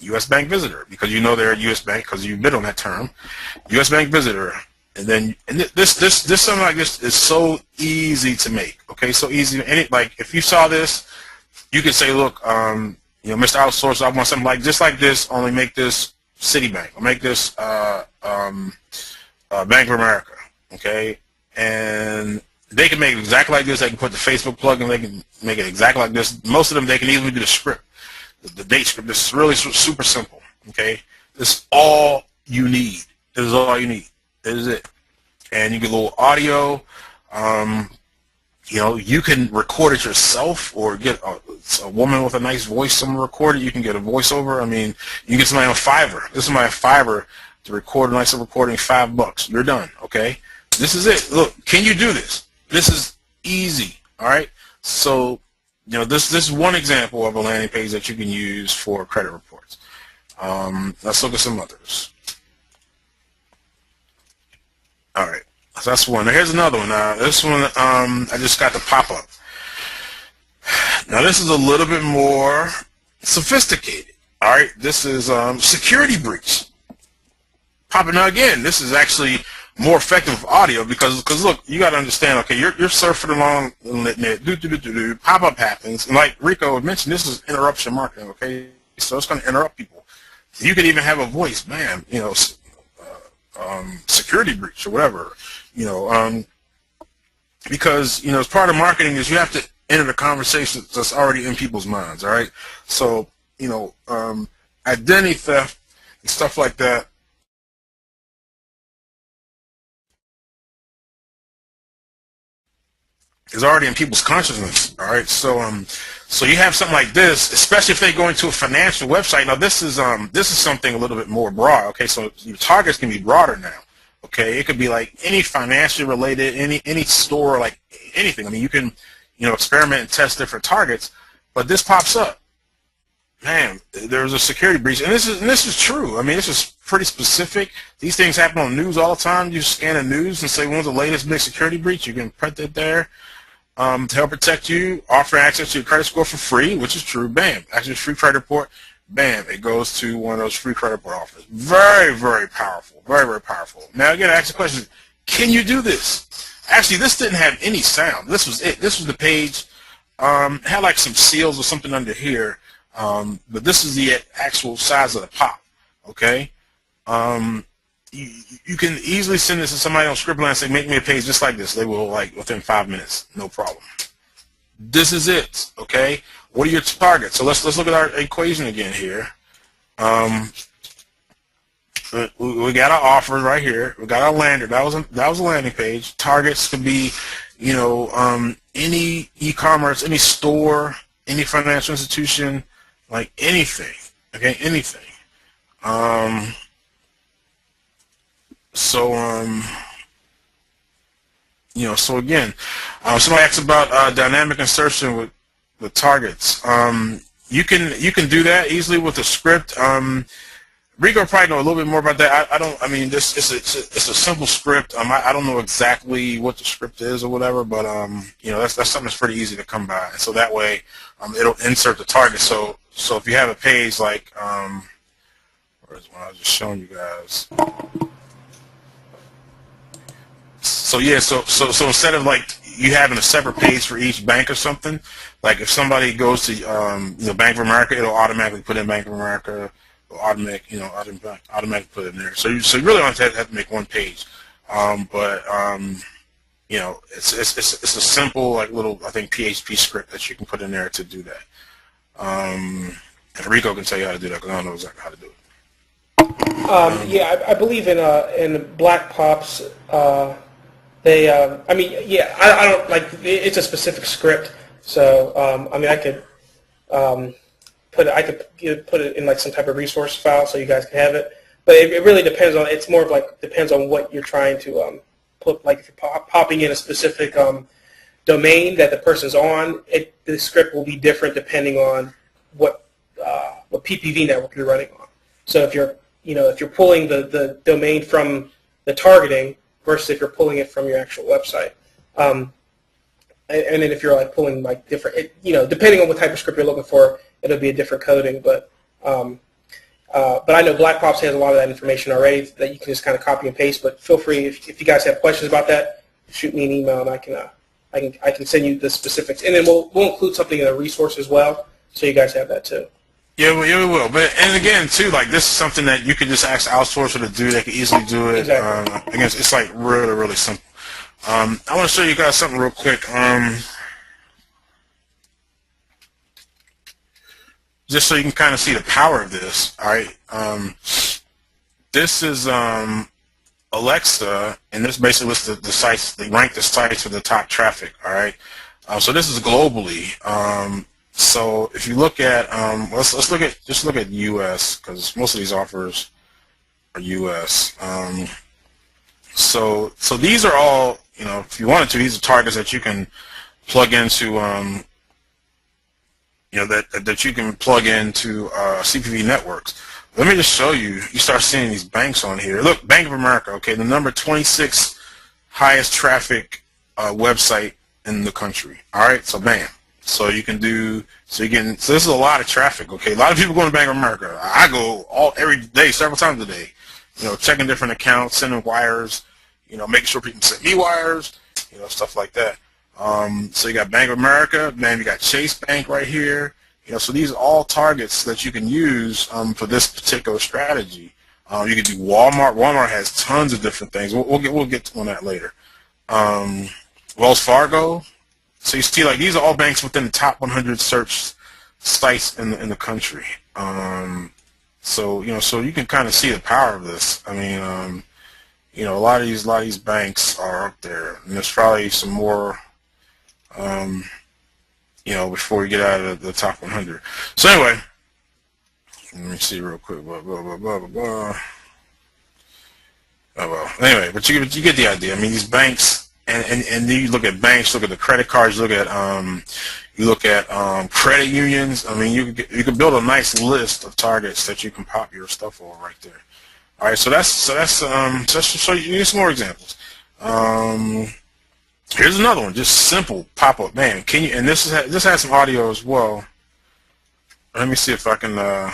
U.S. Bank visitor, because they're a U.S. Bank because you bid on that term. U.S. Bank visitor, and then this something like this is so easy to make. Okay. So easy. Like if you saw this, you could say, look, Mr. Outsource, I want something like just like this, only make this Citibank, or make this Bank of America, okay? And they can make it exactly like this. They can put the Facebook plugin, they can make it exactly like this. Most of them, they can easily do the script, the date script. This is really super simple, okay? This is all you need. This is all you need. This is it. And you get a little audio. You can record it yourself or get a woman with a nice voice, someone record it. You can get a voiceover. I mean, you can get somebody on Fiverr. This is my Fiverr to record a nice recording, $5. You're done, okay? This is it. Look, can you do this? This is easy, all right? So, this is one example of a landing page that you can use for credit reports. Let's look at some others. All right. So that's one. Now, here's another one. This one, I just got the pop-up. Now, this is a little bit more sophisticated. All right. This is security breach. Popping now again. This is actually more effective with audio because look, you got to understand. Okay, you're surfing along the net. Pop-up happens, and like Rico mentioned, this is interruption marketing. Okay, so it's going to interrupt people. You could even have a voice, man. Security breach or whatever. Because as part of marketing is you have to enter the conversation that's already in people's minds. All right, so identity theft and stuff like that is already in people's consciousness. All right, so you have something like this, especially if they go into a financial website. Now this is something a little bit more broad. Okay, so your targets can be broader now. Okay, it could be like any financially related, any store, like anything. I mean, you can, experiment and test different targets, but this pops up. Man, there's a security breach, and this is true. I mean, this is pretty specific. These things happen on the news all the time. You scan the news and say, when's the latest big security breach? You can print it there to help protect you. Offer access to your credit score for free, which is true. Bam, access free credit report. Bam, it goes to one of those free credit report offers. Very, very powerful. Very, very powerful. Now, again, I ask the question, can you do this? Actually, this didn't have any sound. This was it. This was the page. It had like some seals or something under here. But this is the actual size of the pop, okay? You can easily send this to somebody on Scribbler and say, make me a page just like this. They will, like, within 5 minutes, no problem. This is it, okay? What are your targets? So let's look at our equation again here. We got our offers right here. We got our lander. That was a landing page. Targets could be, any e-commerce, any store, any financial institution, like anything. Okay, anything. So again, somebody asked about dynamic insertion with targets. You can do that easily with a script. Rico probably know a little bit more about that. I mean, this it's a simple script. I don't know exactly what the script is or whatever, but that's something that's pretty easy to come by. And so that way, it'll insert the target. So if you have a page like where's one I was just showing you guys. So yeah, so instead of like you having a separate page for each bank or something, like if somebody goes to Bank of America, it'll automatically put in Bank of America. Automatically put it in there. So you really don't have to make one page, but it's a simple like little I think PHP script that you can put in there to do that. And Rico can tell you how to do that because I don't know exactly how to do it. Yeah, I believe in Black Pops. They, I mean, yeah, I don't like. It's a specific script, so I mean, I could. Put it in like some type of resource file so you guys can have it. But it really depends on. It's more of like depends on what you're trying to put. Like if you're popping in a specific domain that the person's on, the script will be different depending on what PPV network you're running on. So if you're pulling the domain from the targeting versus if you're pulling it from your actual website. And then if you're like pulling like different, depending on what type of script you're looking for, it'll be a different coding. But I know Black Pops has a lot of that information already that you can just kind of copy and paste. But feel free if you guys have questions about that, shoot me an email and I can send you the specifics. And then we'll include something in the resource as well, so you guys have that too. Yeah, we will. But and again, too, like this is something that you can just ask outsourcer to do. They can easily do it. Exactly. Again, it's like really, really simple. I want to show you guys something real quick. Just so you can kind of see the power of this. All right. This is Alexa, and this basically lists the sites. They rank the sites for the top traffic. All right. So this is globally. So if you look at let's look at U.S. because most of these offers are U.S. So these are all if you wanted to, these are targets that you can plug into that you can plug into CPV networks. Let me just show you. You start seeing these banks on here. Look, Bank of America. Okay, the number 26 highest traffic website in the country. All right, so bam. So you can do. So this is a lot of traffic. Okay, a lot of people going to Bank of America. I go every day, several times a day. Checking different accounts, sending wires. Making sure people send me wires. Stuff like that. So you got Bank of America, then you got Chase Bank right here. So these are all targets that you can use for this particular strategy. You can do Walmart. Walmart has tons of different things. We'll get on that later. Wells Fargo. So you see, like these are all banks within the top 100 search sites in the country. So you can kind of see the power of this. I mean, a lot of these banks are up there, and there's probably some more. Before we get out of the top 100. So anyway, let me see real quick. Blah, blah, blah, blah, blah, blah. Oh well. Anyway, but you get the idea. I mean, these banks, and then you look at banks, look at the credit cards, you look at credit unions. I mean, you can build a nice list of targets that you can pop your stuff on right there. All right, so that's just to show you some more examples. Here's another one, just simple pop-up. Man, can you? And this has some audio as well. Let me see if I can. I'm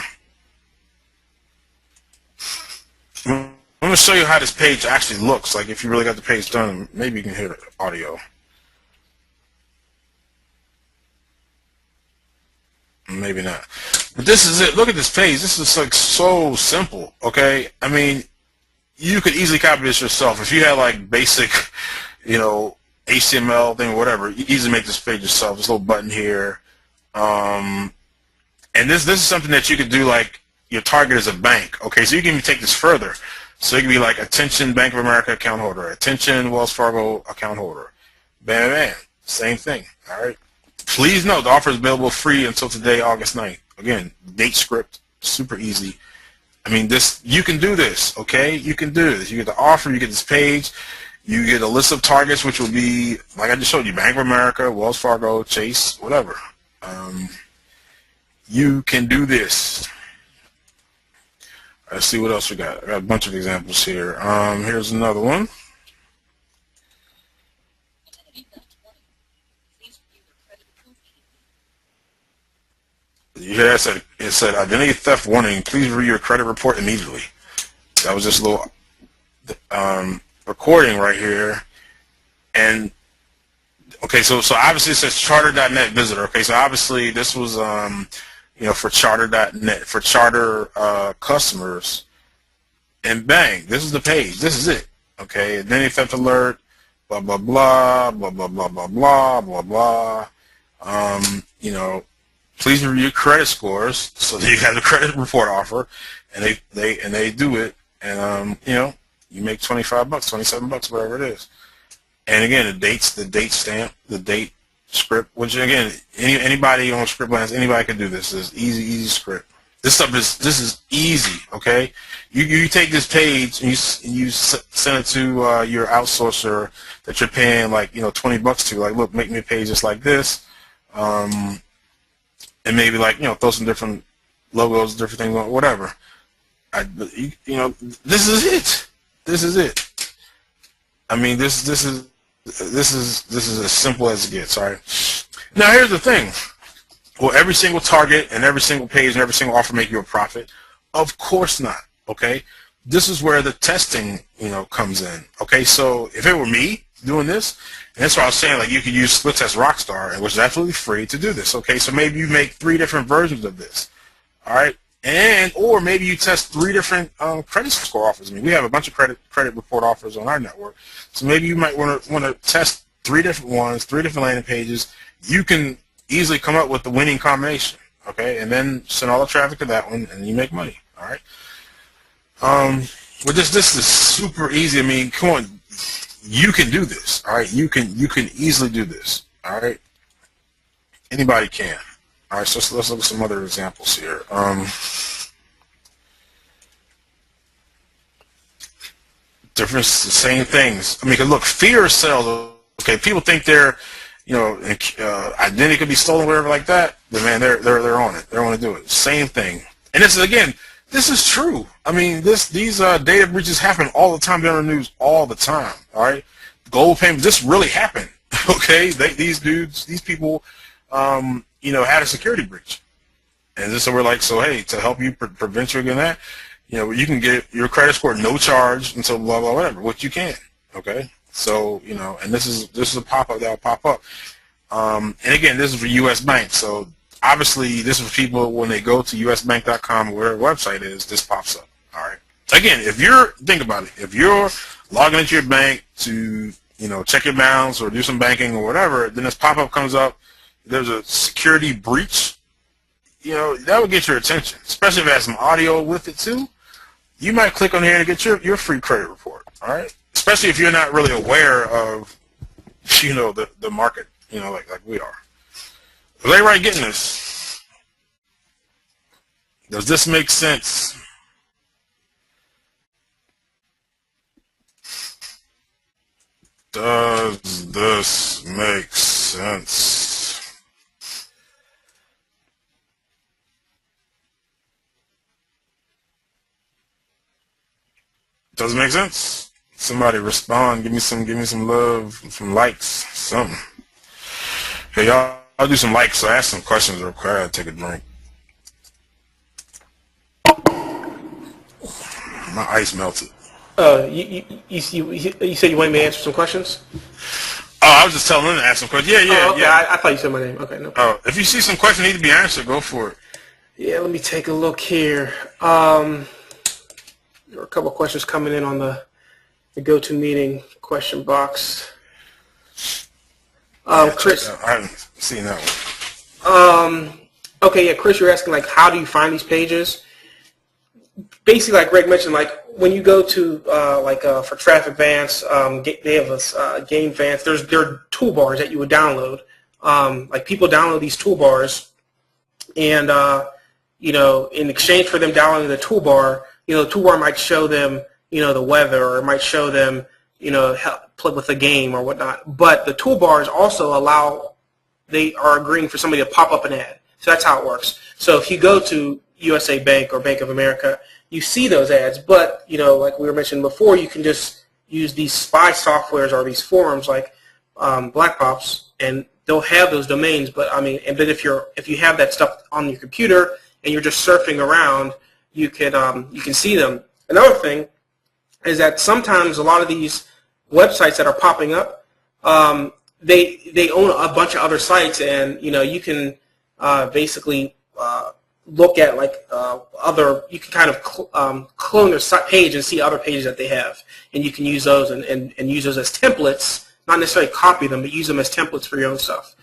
going to show you how this page actually looks. Like if you really got the page done, maybe you can hear the audio. Maybe not. But this is it. Look at this page. This is like so simple. Okay, I mean, you could easily copy this yourself if you had like basic, HTML thing or whatever. You easily make this page yourself. This little button here, and this is something that you could do. Like your target is a bank. Okay, so you can even take this further. So it can be like attention Bank of America account holder, attention Wells Fargo account holder. Bam, bam, same thing. All right. Please note the offer is available free until today, August 9th. Again, date script, super easy. I mean, you can do this. Okay, you can do this. You get the offer, you get this page. You get a list of targets, which will be, like I just showed you, Bank of America, Wells Fargo, Chase, whatever. You can do this. Let's see what else we got. I got a bunch of examples here. Here's another one. You hear that? It said identity theft warning. Please review your credit report immediately. That was just a little recording right here. And okay, so obviously it says charter.net visitor. Okay, so obviously this was for charter.net for charter customers. And bang, this is the page. This is it. Okay, identity theft alert. Blah blah blah blah blah blah blah blah blah blah. Please review your credit scores so that you have the credit report offer, and they do it, and you make $25, $27, whatever it is. And again, the date stamp, the date script, which again, anybody on Scriptlands, anybody can do this. This is easy script. This is easy. Okay, you take this page and you send it to your outsourcer that you're paying like $20 to. Like, look, make me a page just like this. And maybe like throw some different logos, different things on, whatever. This is it. This is it. I mean, this is as simple as it gets. All right. Now here's the thing. Will every single target and every single page and every single offer make you a profit? Of course not. Okay. This is where the testing comes in. Okay. So if it were me doing this, and that's why I was saying, like, you could use Split Test Rockstar, which is absolutely free to do this. Okay, so maybe you make 3 different versions of this, all right, or maybe you test 3 different credit score offers. I mean, we have a bunch of credit report offers on our network, so maybe you might want to test 3 different ones, 3 different landing pages. You can easily come up with the winning combination, okay, and then send all the traffic to that one, and you make money. All right. But this is super easy. I mean, come on. You can do this, all right? You can easily do this, all right? Anybody can. All right, so let's look at some other examples here. The same things. I mean, 'cause look, fear sells. Okay, people think their identity could be stolen, whatever like that. But man, they're on it. They're on to do it. Same thing. And this is true. I mean, these data breaches happen all the time. They're on the news all the time. All right, global payments. This really happened. Okay, these people, had a security breach, and so we're like, so hey, to help you prevent you against that, you can get your credit score no charge until blah blah whatever, which you can. Okay, so and this is a pop up that'll pop up, and again, this is for U.S. banks, so. Obviously, this is for people when they go to usbank.com, where their website is, this pops up. All right. Again, think about it. If you're logging into your bank to, check your balance or do some banking or whatever, then this pop-up comes up. There's a security breach. That would get your attention, especially if it has some audio with it too. You might click on here and get your free credit report. All right. Especially if you're not really aware of, the market, like we are. Is everybody getting this? Does this make sense? Does this make sense? Does it make sense? Somebody respond. Give me some love, some likes, something. Hey, y'all. I'll do some likes, so ask some questions real quick. I'll take a drink. My ice melted. Oh, you said you wanted me to answer some questions? Oh, I was just telling them to ask some questions. Yeah. Oh, okay. Yeah. I thought you said my name. Okay, no problem. If you see some questions need to be answered, go for it. Yeah, let me take a look here. There are a couple of questions coming in on the GoToMeeting question box. Chris. I haven't seen that one. Okay, yeah, Chris, you're asking, like, how do you find these pages? Basically, like Greg mentioned, like, when you go to, for Traffic Vance, they have a Game Vance. There are toolbars that you would download. Like, people download these toolbars, and, in exchange for them downloading the toolbar, the toolbar might show them, the weather, or it might show them, help play with a game or whatnot. But the toolbars also they are agreeing for somebody to pop up an ad. So that's how it works. So if you go to USA Bank or Bank of America, you see those ads, but like we were mentioning before, you can just use these spy softwares or these forums like Black Pops, and they'll have those domains. But but if you have that stuff on your computer and you're just surfing around, you can see them. Another thing is that sometimes a lot of these websites that are popping up, they own a bunch of other sites, and you can basically look at you can kind of clone their page and see other pages that they have, and you can use those and use those as templates, not necessarily copy them, but use them as templates for your own stuff.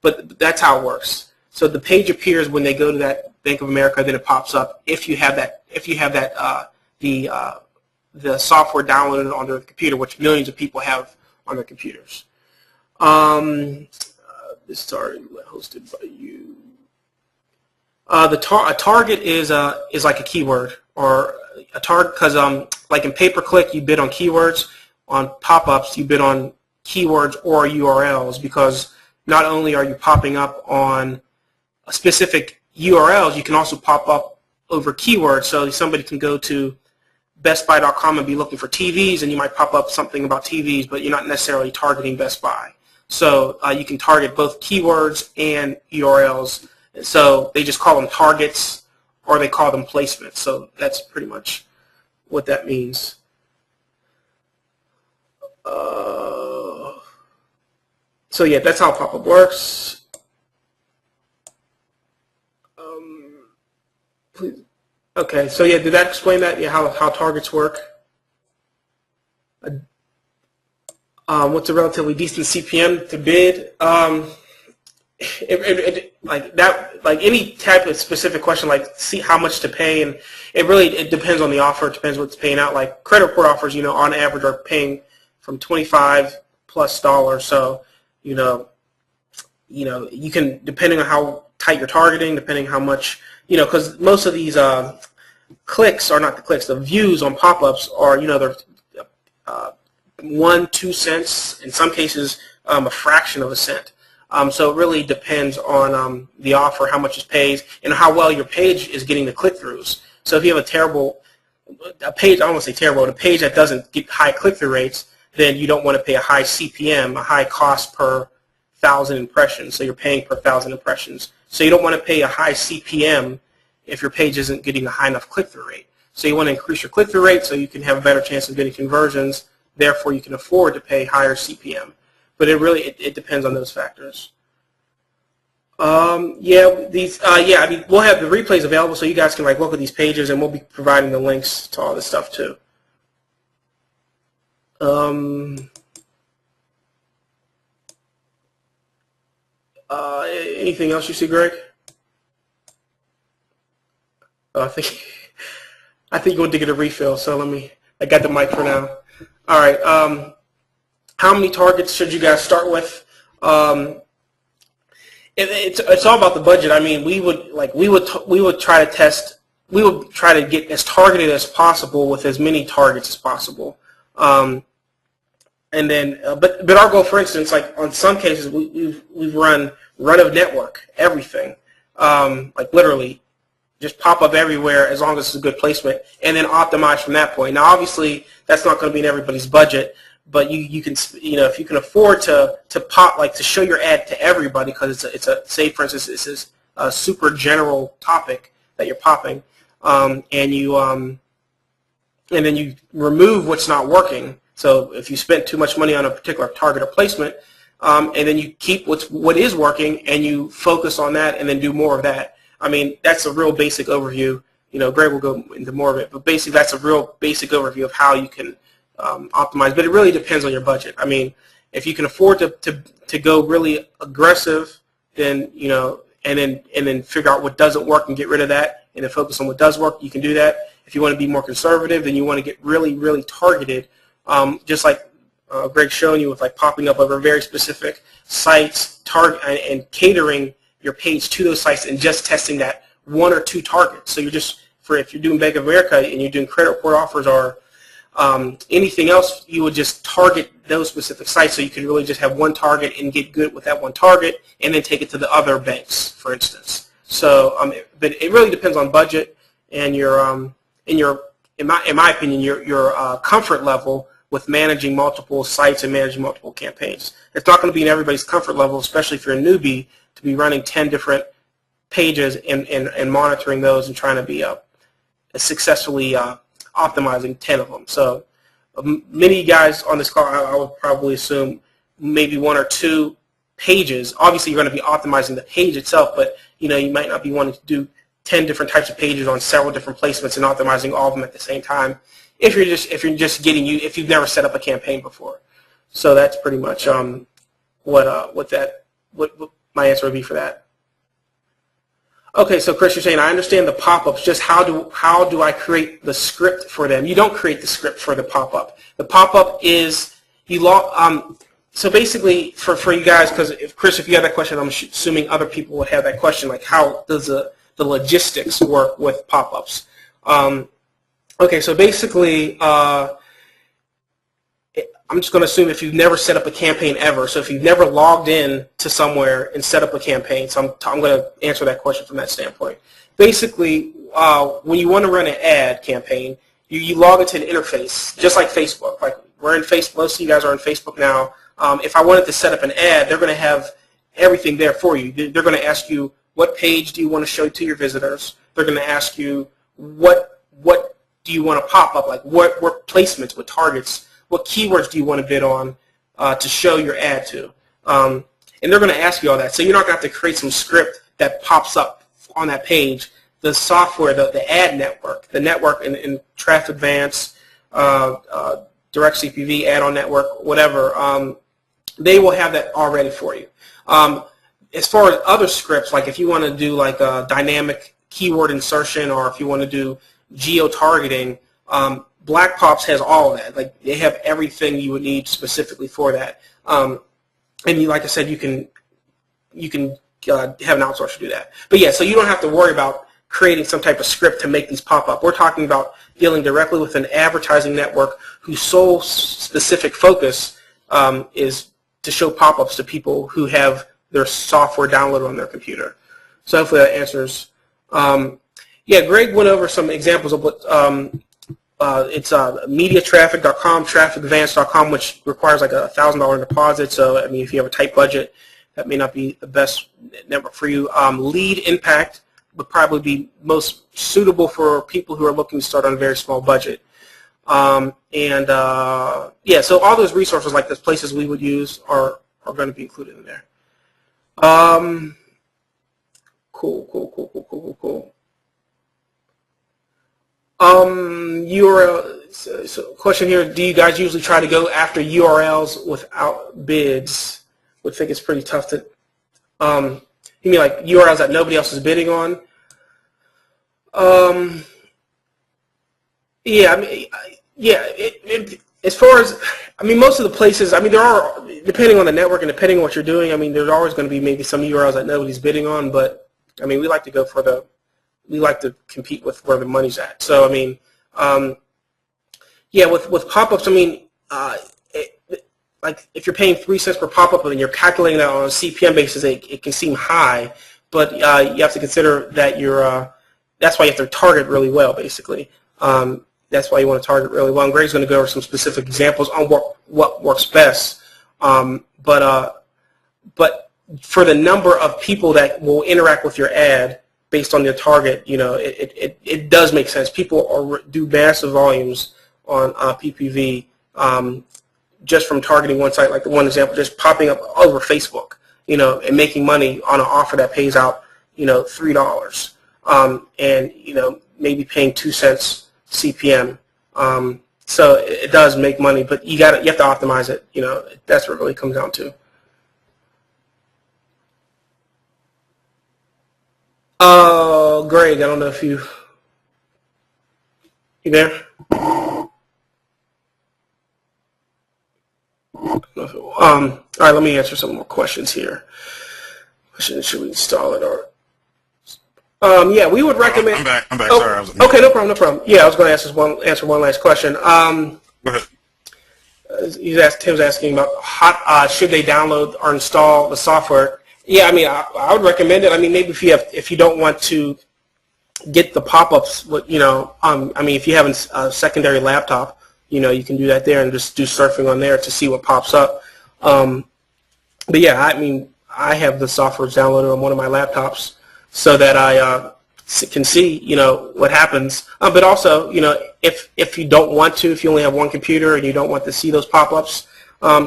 But that's how it works. So the page appears when they go to that Bank of America, then it pops up if you have that the software downloaded on their computer, which millions of people have on their computers. This started hosted by you. A target is like a keyword, or a target, because like in pay-per-click you bid on keywords. On pop-ups you bid on keywords or URLs, because not only are you popping up on specific URLs, you can also pop up over keywords. So somebody can go to bestbuy.com and be looking for TVs, and you might pop up something about TVs, but you're not necessarily targeting Best Buy. So you can target both keywords and URLs. So they just call them targets, or they call them placements. So that's pretty much what that means. So yeah, that's how pop-up works. Please. Okay, so yeah, did that explain that? Yeah, how targets work? What's a relatively decent CPM to bid? Like any type of specific question, like see how much to pay, and it depends on the offer. It depends what's paying out. Like credit report offers, on average are paying from $25 plus. So you can, depending on how tight you're targeting, depending how much, because most of these clicks are not the clicks. The views on pop-ups are, they're 1-2 cents, in some cases a fraction of a cent. So it really depends on the offer, how much it pays, and how well your page is getting the click-throughs. So if you have a page, I don't want to say terrible, a page that doesn't get high click-through rates, then you don't want to pay a high CPM, a high cost per 1,000 impressions. So you're paying per 1,000 impressions. So you don't want to pay a high CPM if your page isn't getting a high enough click-through rate. So you want to increase your click-through rate so you can have a better chance of getting conversions. Therefore, you can afford to pay higher CPM. But it depends on those factors. We'll have the replays available so you guys can look at these pages, and we'll be providing the links to all this stuff too. Anything else you see, Greg? I think you want to get a refill, so I got the mic for now. All right. How many targets should you guys start with? It's all about the budget. We would try to test. We would try to get as targeted as possible with as many targets as possible. And then, but our goal, for instance, like on some cases, we've run run of network, everything, like literally, just pop up everywhere as long as it's a good placement, and then optimize from that point. Now, obviously, that's not going to be in everybody's budget, but you can, if you can afford to show your ad to everybody, because it's a say, for instance, this is a super general topic that you're popping, and then you remove what's not working. So if you spent too much money on a particular target or placement, and then you keep what is working and you focus on that and then do more of that. That's a real basic overview. Greg will go into more of it, but basically that's a real basic overview of how you can optimize. But it really depends on your budget. If you can afford to go really aggressive, then and then figure out what doesn't work and get rid of that, and then focus on what does work, you can do that. If you want to be more conservative, then you want to get really, really targeted, just like Greg's showing you with popping up over very specific sites, and catering your page to those sites and just testing that one or two targets. So you're just, if you're doing Bank of America and you're doing credit report offers or Anything else, you would just target those specific sites, so you can really just have one target and get good with that one target, and then take it to the other banks, for instance. So, but it really depends on budget and in my opinion, your comfort level with managing multiple sites and managing multiple campaigns. It's not going to be in everybody's comfort level, especially if you're a newbie, to be running 10 different pages and monitoring those and trying to be successfully optimizing 10 of them. So many guys on this call, I would probably assume maybe 1 or 2 pages. Obviously, you're going to be optimizing the page itself, but you might not be wanting to do 10 different types of pages on several different placements and optimizing all of them at the same time. If you've never set up a campaign before. So that's pretty much what my answer would be for that. Okay, so Chris, you're saying, I understand the pop-ups, just how do I create the script for them? You don't create the script for the pop-up. The pop-up is, so basically for you guys, because Chris, if you have that question, I'm assuming other people would have that question, like how does the logistics work with pop-ups? Okay, so basically, I'm just going to assume if you've never set up a campaign ever, so if you've never logged in to somewhere and set up a campaign, so I'm going to answer that question from that standpoint. Basically, when you want to run an ad campaign, you log into an interface, just like Facebook. Like we're in Facebook, most of you guys are on Facebook now. If I wanted to set up an ad, they're going to have everything there for you. They're going to ask you, what page do you want to show to your visitors? They're going to ask you, what do you want to pop up? Like what placements, what targets, what keywords do you want to bid on to show your ad to? And they're going to ask you all that. So you're not going to have to create some script that pops up on that page. The software, the ad network, the network in Traffic Advance, Direct CPV, Add-on Network, whatever, they will have that already for you. As far as other scripts, like if you want to do like a dynamic keyword insertion, or if you want to do geo-targeting, Black Pops has all of that. Like they have everything you would need specifically for that. And like I said, you can have an outsourcer do that. But yeah, so you don't have to worry about creating some type of script to make these pop up. We're talking about dealing directly with an advertising network whose sole specific focus is to show pop-ups to people who have their software downloaded on their computer. So hopefully that answers. Yeah, Greg went over some examples of what it's mediatraffic.com, trafficadvance.com, which requires like a $1,000 deposit. So I mean, if you have a tight budget, that may not be the best network for you. Lead Impact would probably be most suitable for people who are looking to start on a very small budget. Yeah, so all those resources, like those places we would use, are going to be included in there. Cool. URL. So question here: do you guys usually try to go after URLs without bids? Would think it's pretty tough to. You mean like URLs that nobody else is bidding on? Yeah, I mean, yeah. As far as, I mean, most of the places, I mean, there are, depending on the network and depending on what you're doing, I mean, there's always going to be maybe some URLs that nobody's bidding on, but, I mean, we like to go for we like to compete with where the money's at. So, I mean, yeah, with pop-ups, I mean, like if you're paying 3 cents per pop-up and you're calculating that on a CPM basis, it can seem high, but you have to consider that that's why you have to target really well, basically. That's why you want to target really well. And Greg's going to go over some specific examples on what works best. But for the number of people that will interact with your ad based on your target, you know, it does make sense. People do massive volumes on PPV just from targeting one site, like the one example, just popping up over Facebook, you know, and making money on an offer that pays out, you know, $3, and you know, maybe paying 2 cents CPM. So it does make money, but you have to optimize it. You know, that's what it really comes down to. Greg, I don't know if you there? All right, let me answer some more questions here. Should we install it or? Yeah, we would recommend. I'm back. Oh, Sorry, I was. Okay, no problem. Yeah, I was going to answer one last question. Go ahead. Tim's asking about should they download or install the software. Yeah, I mean, I would recommend it. I mean, maybe if you don't want to get the pop-ups, I mean, if you have a secondary laptop, you can do that there and just do surfing on there to see what pops up. But yeah, I mean, I have the software downloaded on one of my laptops so that I can see, what happens. But also, if you don't want to, if you only have one computer and you don't want to see those pop-ups,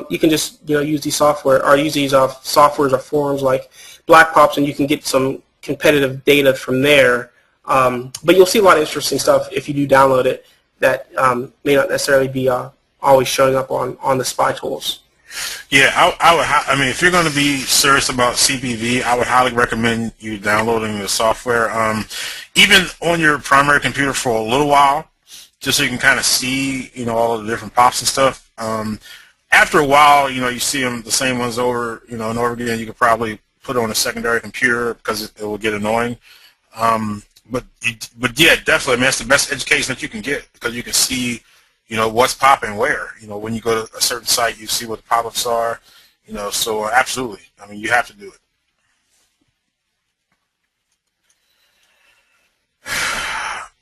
you can just, use these software or use these softwares or forums like Black Pops, and you can get some competitive data from there. But you'll see a lot of interesting stuff if you do download it that may not necessarily be always showing up on the spy tools. Yeah, I mean, if you're going to be serious about CPV, I would highly recommend you downloading the software, even on your primary computer for a little while, just so you can kind of see, all of the different pops and stuff. After a while, you see them, the same ones over, and over again. You could probably put it on a secondary computer because it will get annoying. But yeah, definitely, I mean, that's the best education that you can get because you can see, what's popping where. When you go to a certain site, you see what the pop-ups are. So absolutely. I mean, you have to do it.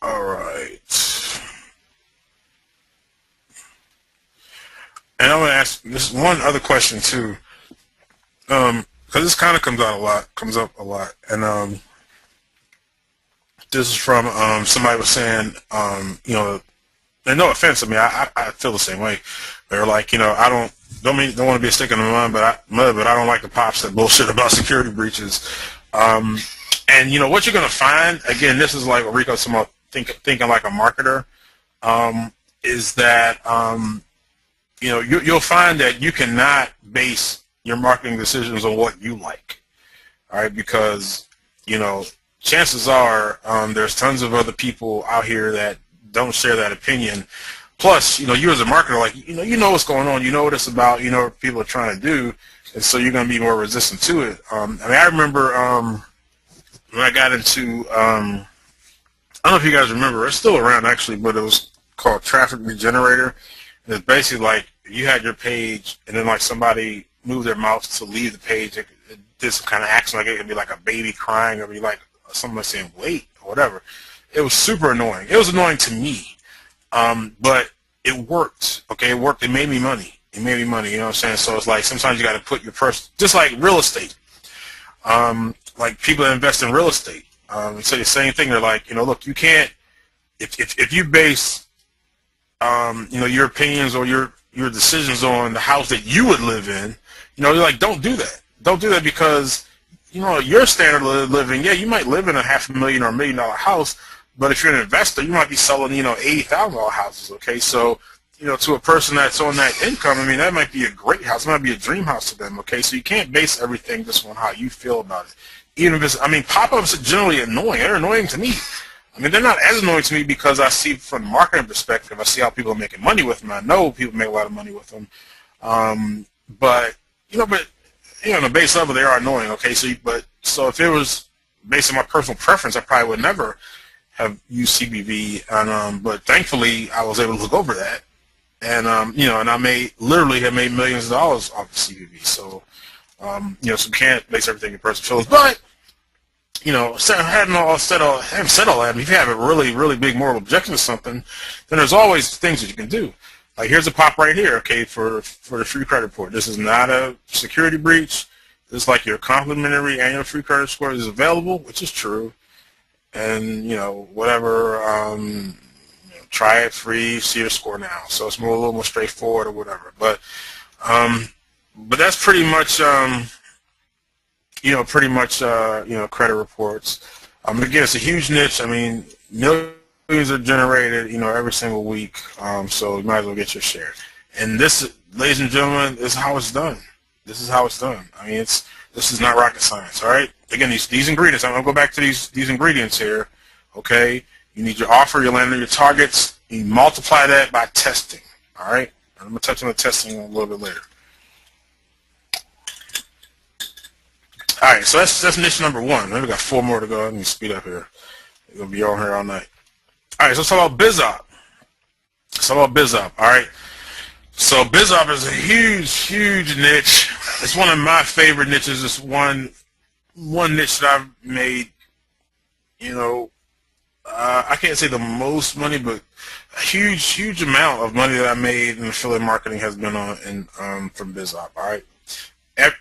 All right. And I'm going to ask this one other question too, because this kind of comes up a lot, and this is from somebody was saying, and no offense, I mean, I feel the same way. They're like, I don't want to be a stick in the mud, but I don't like the pops that bullshit about security breaches. And what you're gonna find, again, this is like what Rico's talking about, thinking like a marketer, is that you'll find that you cannot base your marketing decisions on what you like, all right? Because chances are there's tons of other people out here that don't share that opinion. Plus, you as a marketer, like, you know what's going on, what it's about, what people are trying to do, and so you're going to be more resistant to it. I mean, I remember when I got into, I don't know if you guys remember, it's still around actually, but it was called Traffic Regenerator. And it's basically like you had your page, and then like somebody moved their mouse to leave the page. It did some kind of action, like it could be like a baby crying, or be like someone saying wait or whatever. It was super annoying. It was annoying to me, but it worked. Okay, it worked. It made me money. You know what I'm saying? So it's like sometimes you got to put your just like real estate. Like people that invest in real estate, say the same thing. They're like, look, you can't if you base your opinions or your decisions on the house that you would live in. You're like, don't do that. Don't do that because your standard of living. Yeah, you might live in a $500,000 or $1 million house. But if you're an investor, you might be selling, $80,000 houses, okay? So, to a person that's on that income, I mean, that might be a great house. It might be a dream house to them, okay? So you can't base everything just on how you feel about it. Even if it's, I mean, pop-ups are generally annoying. They're annoying to me. I mean, they're not as annoying to me because I see from the marketing perspective, I see how people are making money with them. I know people make a lot of money with them. But on the base level, they are annoying, okay? So if it was based on my personal preference, I probably would never have used CPV, and but thankfully I was able to look over that, and and I literally have made millions of dollars off of CPV. So so you can't base everything in personal feelings, but having said all that, if you have a really, really big moral objection to something, then there's always things that you can do. Like here's a pop right here, okay, for the free credit report. This is not a security breach. This is like your complimentary annual free credit score is available, which is true. And whatever, try it free, see your score now. So it's a little more straightforward or whatever. But that's pretty much credit reports. Again, it's a huge niche. I mean, millions are generated every single week. So you might as well get your share. And this, ladies and gentlemen, is how it's done. This is how it's done. I mean, this is not rocket science. All right. Again, these ingredients. I'm gonna go back to these ingredients here. Okay. You need your offer, your landing, your targets. You multiply that by testing. All right. I'm gonna touch on the testing a little bit later. All right. So that's niche number one. We got 4 more to go. Let me speed up here. We're gonna be on here all night. All right. So let's talk about BizOp. So about BizOp, all right. So BizOp is a huge niche. It's one of my favorite niches. It's one niche that I've made, you know, I can't say the most money, but a huge amount of money that I made in affiliate marketing has been on from BizOp. All right.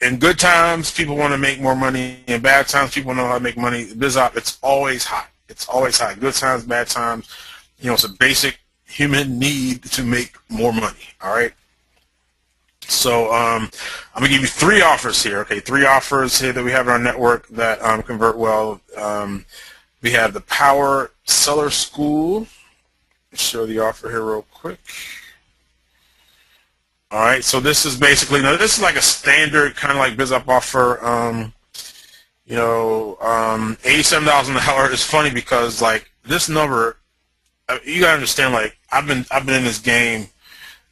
In good times, people want to make more money. In bad times, people know how to make money. BizOp, it's always hot. It's always hot. Good times, bad times. You know, it's a basic human need to make more money. All right. So I'm gonna give you 3 offers here. Okay, 3 offers here that we have in our network that convert well. We have the Power Seller School. Let's show the offer here real quick. All right, so this is basically, now this is like a standard kind of like BizUp offer. You know, $87 an hour is funny because like this number, you gotta understand. Like I've been in this game,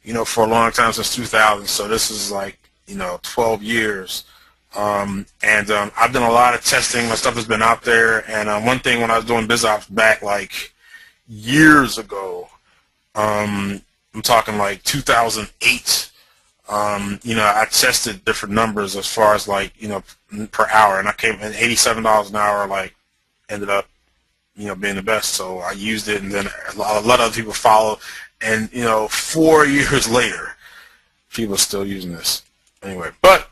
you know, for a long time, since 2000. So this is like, you know, 12 years. I've done a lot of testing. My stuff has been out there. And one thing when I was doing BizOps back like years ago, I'm talking like 2008. You know, I tested different numbers as far as like, you know, per hour, and I came in $87 an hour. Like, ended up, you know, being the best. So I used it, and then a lot of other people followed. And you know, 4 years later, people are still using this. Anyway, but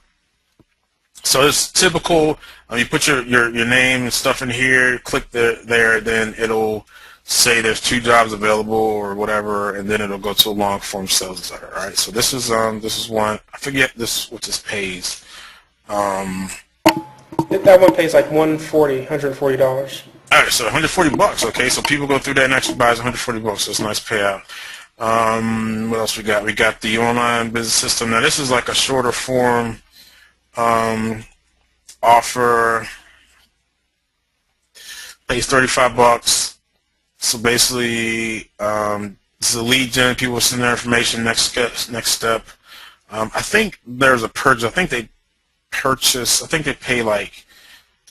so it's typical. You put your name and stuff in here, click there, then it'll say there's 2 jobs available or whatever, and then it'll go to a long form sales letter. All right. So this is one. I forget what this pays. That one pays like $140. All right, so $140. Okay, so people go through that and actually buys $140. So it's a nice payout. What else we got? We got the online business system. Now this is like a shorter form offer. Pays $35. So basically, this is a lead gen. People send their information. Next step. I think there's a purchase. I think they pay like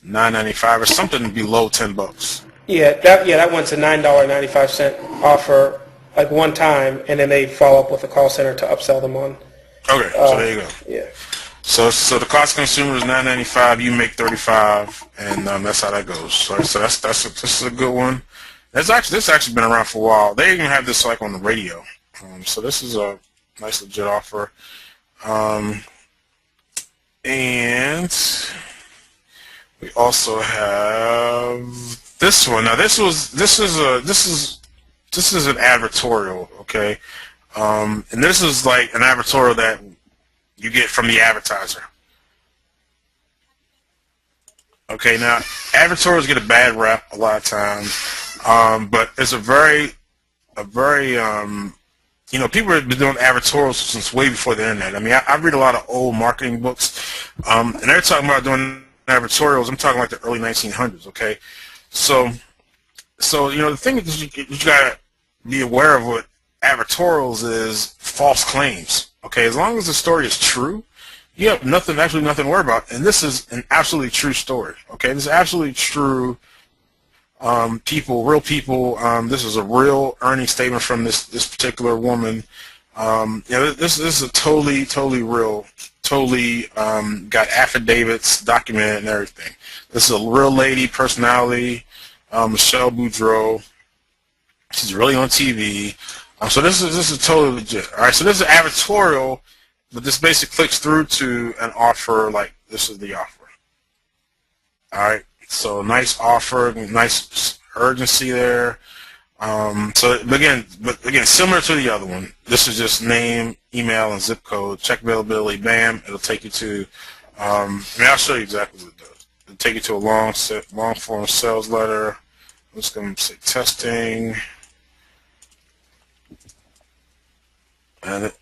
$9.95 or something below $10. Yeah, that one's a $9.95 offer, like one time, and then they follow up with a call center to upsell them on. Okay, so there you go. Yeah. So the cost to consumer is $9.95. You make $35, and that's how that goes. So this is a good one. This actually been around for a while. They even have this like on the radio. So this is a nice legit offer. And we also have this one. Now this is an advertorial, okay? And this is like an advertorial that you get from the advertiser. Okay, now advertorials get a bad rap a lot of times, but it's a very you know, people have been doing advertorials since way before the internet. I mean, I read a lot of old marketing books, and they're talking about doing advertorials. I'm talking like the early 1900s. Okay, so you know, the thing is you gotta be aware of what advertorials is false claims. Okay, as long as the story is true, you have nothing to worry about. And this is an absolutely true story. Okay, this is absolutely true. Real people. This is a real earning statement from this particular woman. You know, this is a totally real. Totally got affidavits, documented, and everything. This is a real lady, personality, Michelle Boudreau. She's really on TV. So this is totally legit. All right. So this is advertorial, but this basically clicks through to an offer. Like this is the offer. All right. So nice offer, nice urgency there. So again, similar to the other one, this is just name, email, and zip code. Check availability. Bam! It'll take you to. I mean, I'll show you exactly what it does. It'll take you to a long form sales letter. I'm just going to say testing, and it.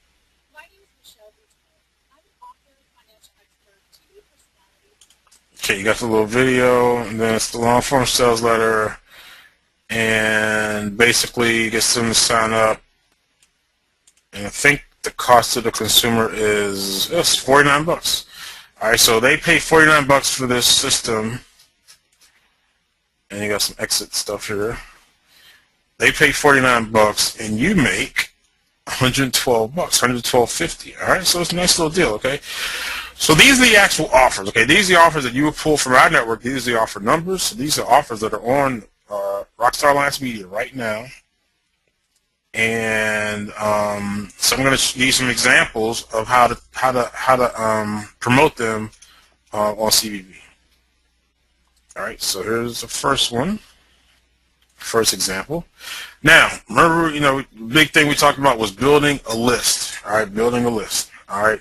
Okay, you got the little video, and then it's the long form sales letter, and basically gets them to sign up. And I think the cost to the consumer is $49. All right, so they pay $49 for this system, and you got some exit stuff here. They pay $49, and you make $112, 112.50. All right, so it's a nice little deal. Okay, so these are the actual offers. Okay, these are the offers that you would pull from our network. These are the offer numbers. So these are offers that are on Rockstar Alliance Media right now. And so I'm going to give you some examples of how to promote them on CVB. All right, so here's the first one, first example. Now, remember, the big thing we talked about was building a list. All right, building a list. All right.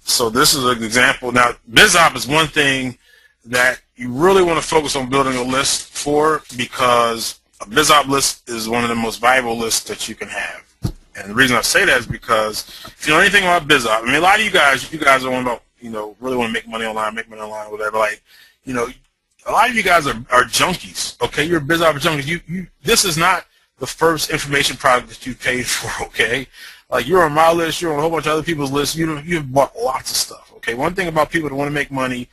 So this is an example. Now, BizOp is one thing that you really want to focus on building a list for, because a BizOp list is one of the most valuable lists that you can have. And the reason I say that is because if you know anything about BizOp, I mean, a lot of you guys are one about, really want to make money online, whatever. Like, a lot of you guys are junkies. Okay, you're BizOp junkies. This is not the first information product that you paid for. Okay, like you're on my list, you're on a whole bunch of other people's lists. You've bought lots of stuff. Okay, one thing about people that want to make money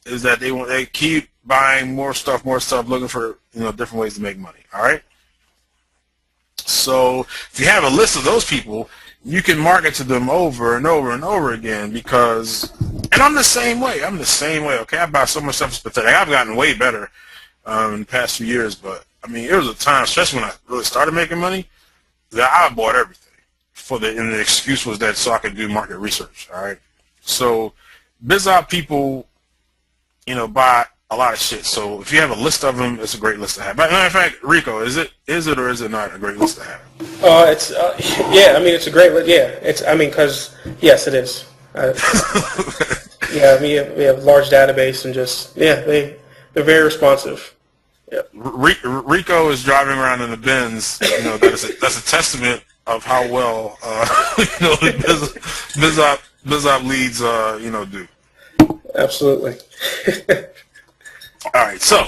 is that they keep buying more stuff, looking for different ways to make money. All right. So if you have a list of those people, you can market to them over and over and over again, because, and I'm the same way. Okay, I buy so much stuff. It's pathetic. I've gotten way better in the past few years, but I mean, it was a time, especially when I really started making money, that I bought everything and the excuse was that so I could do market research. All right. So BizOp people, buy a lot of shit. So if you have a list of them, it's a great list to have. But matter of fact, Rico, is it or is it not a great list to have? It's yeah. I mean, it's a great list. Yeah, because yes, it is. Yeah, we have a large database and they're very responsive. Yep. Rico is driving around in the Benz. That's a testament of how well BizOp leads do. Absolutely. All right, so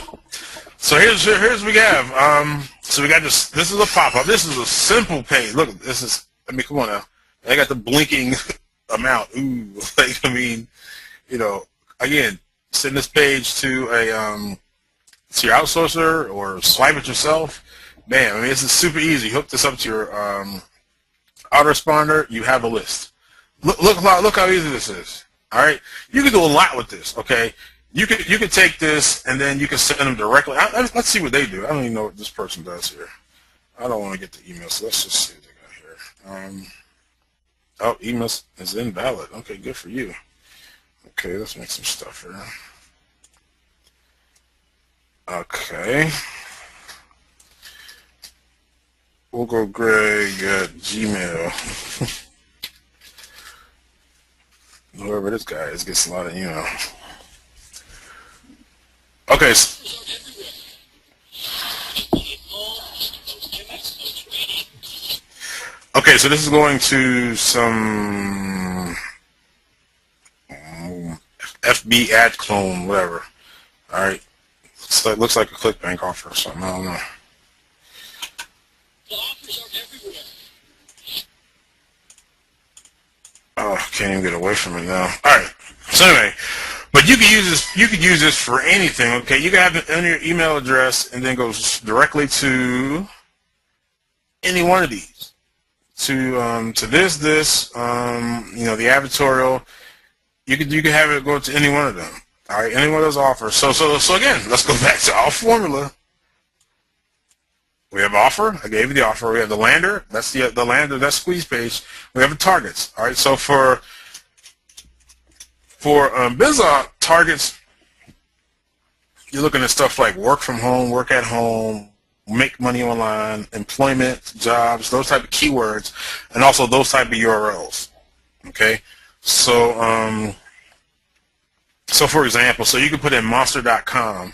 here's what we have. So we got this. This is a pop-up. This is a simple page. Look, this is. I mean, come on now. I got the blinking amount. Ooh, like, I mean, again, send this page to your outsourcer or swipe it yourself. Bam. I mean, this is super easy. Hook this up to your autoresponder. You have a list. Look how easy this is. All right, you can do a lot with this. Okay, you could take this and then you can send them directly. Let's see what they do. I don't even know what this person does here. I don't want to get the email, so let's just see what they got here. Oh, email is invalid. Okay, good for you. Okay, let's make some stuff here. Okay, we'll go Greg at Gmail. Whoever this guy is gets a lot of Okay. Okay, so this is going to some FB ad clone, whatever. All right. So it looks like a ClickBank offer or something. I don't know. Oh, I can't even get away from it now. All right. So anyway, but you could use this. You could use this for anything. Okay, you can have it in your email address and then goes directly to any one of these. To this, the advertorial. You could have it go to any one of them. All right, any one of those offers. So again, let's go back to our formula. We have offer. I gave you the offer. We have the lander. That's the lander. That's squeeze page. We have the targets. All right. So for BizOp targets, you're looking at stuff like work from home, work at home, make money online, employment, jobs, those type of keywords, and also those type of URLs. Okay. So so for example, so you could put in monster.com.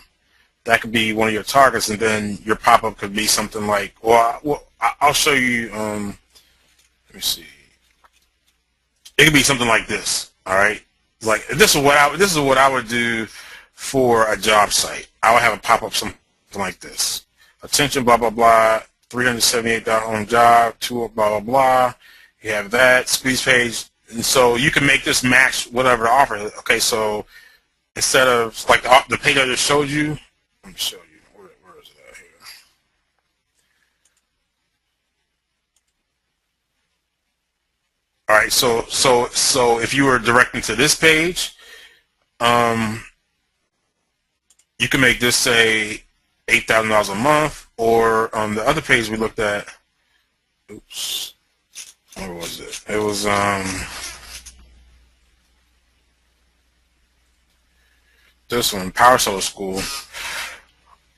That could be one of your targets, and then your pop-up could be something like, well, I'll show you. Let me see. It could be something like this. All right, like this is what I would do for a job site. I would have a pop-up something like this. Attention, blah blah blah. $378 on job. Blah blah blah. You have that squeeze page, and so you can make this match whatever the offer is. Okay, so instead of like the page I just showed you. Let me show you. Where is it at here? All right, so if you were directing to this page, you can make this say $8,000 a month, or on the other page we looked at, oops, what was it? It was this one, Power Solar School.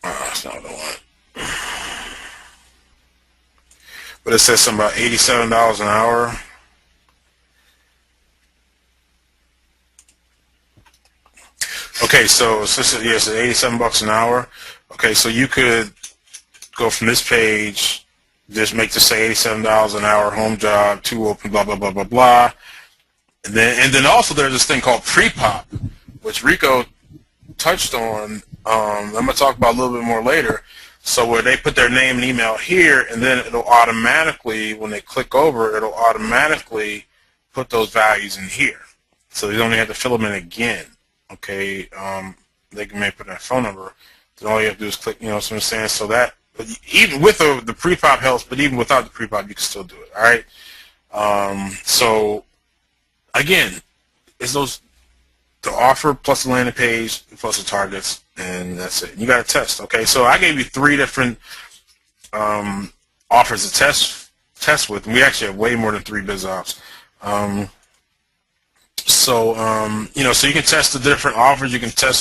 That's not the one. But it says something about $87 an hour. Okay, so yes, 87 bucks an hour. Okay, so you could go from this page, just make this say $87 an hour, home job, 2 open, blah blah blah blah blah, and then also there's this thing called pre-pop, which Rico touched on. I'm gonna talk about a little bit more later. So where they put their name and email here, and then it'll automatically, when they click over, it'll automatically put those values in here. So they don't even have to fill them in again. Okay, they can maybe put that phone number. Then all you have to do is click, you know what I'm saying? So that, even with the pre-pop helps, but even without the pre-pop, you can still do it, all right? So, again, it's the offer plus the landing page plus the targets, and that's it. You got to test, okay? So I gave you 3 different offers to test with, and we actually have way more than 3 biz ops. So you know, so you can test the different offers. You can test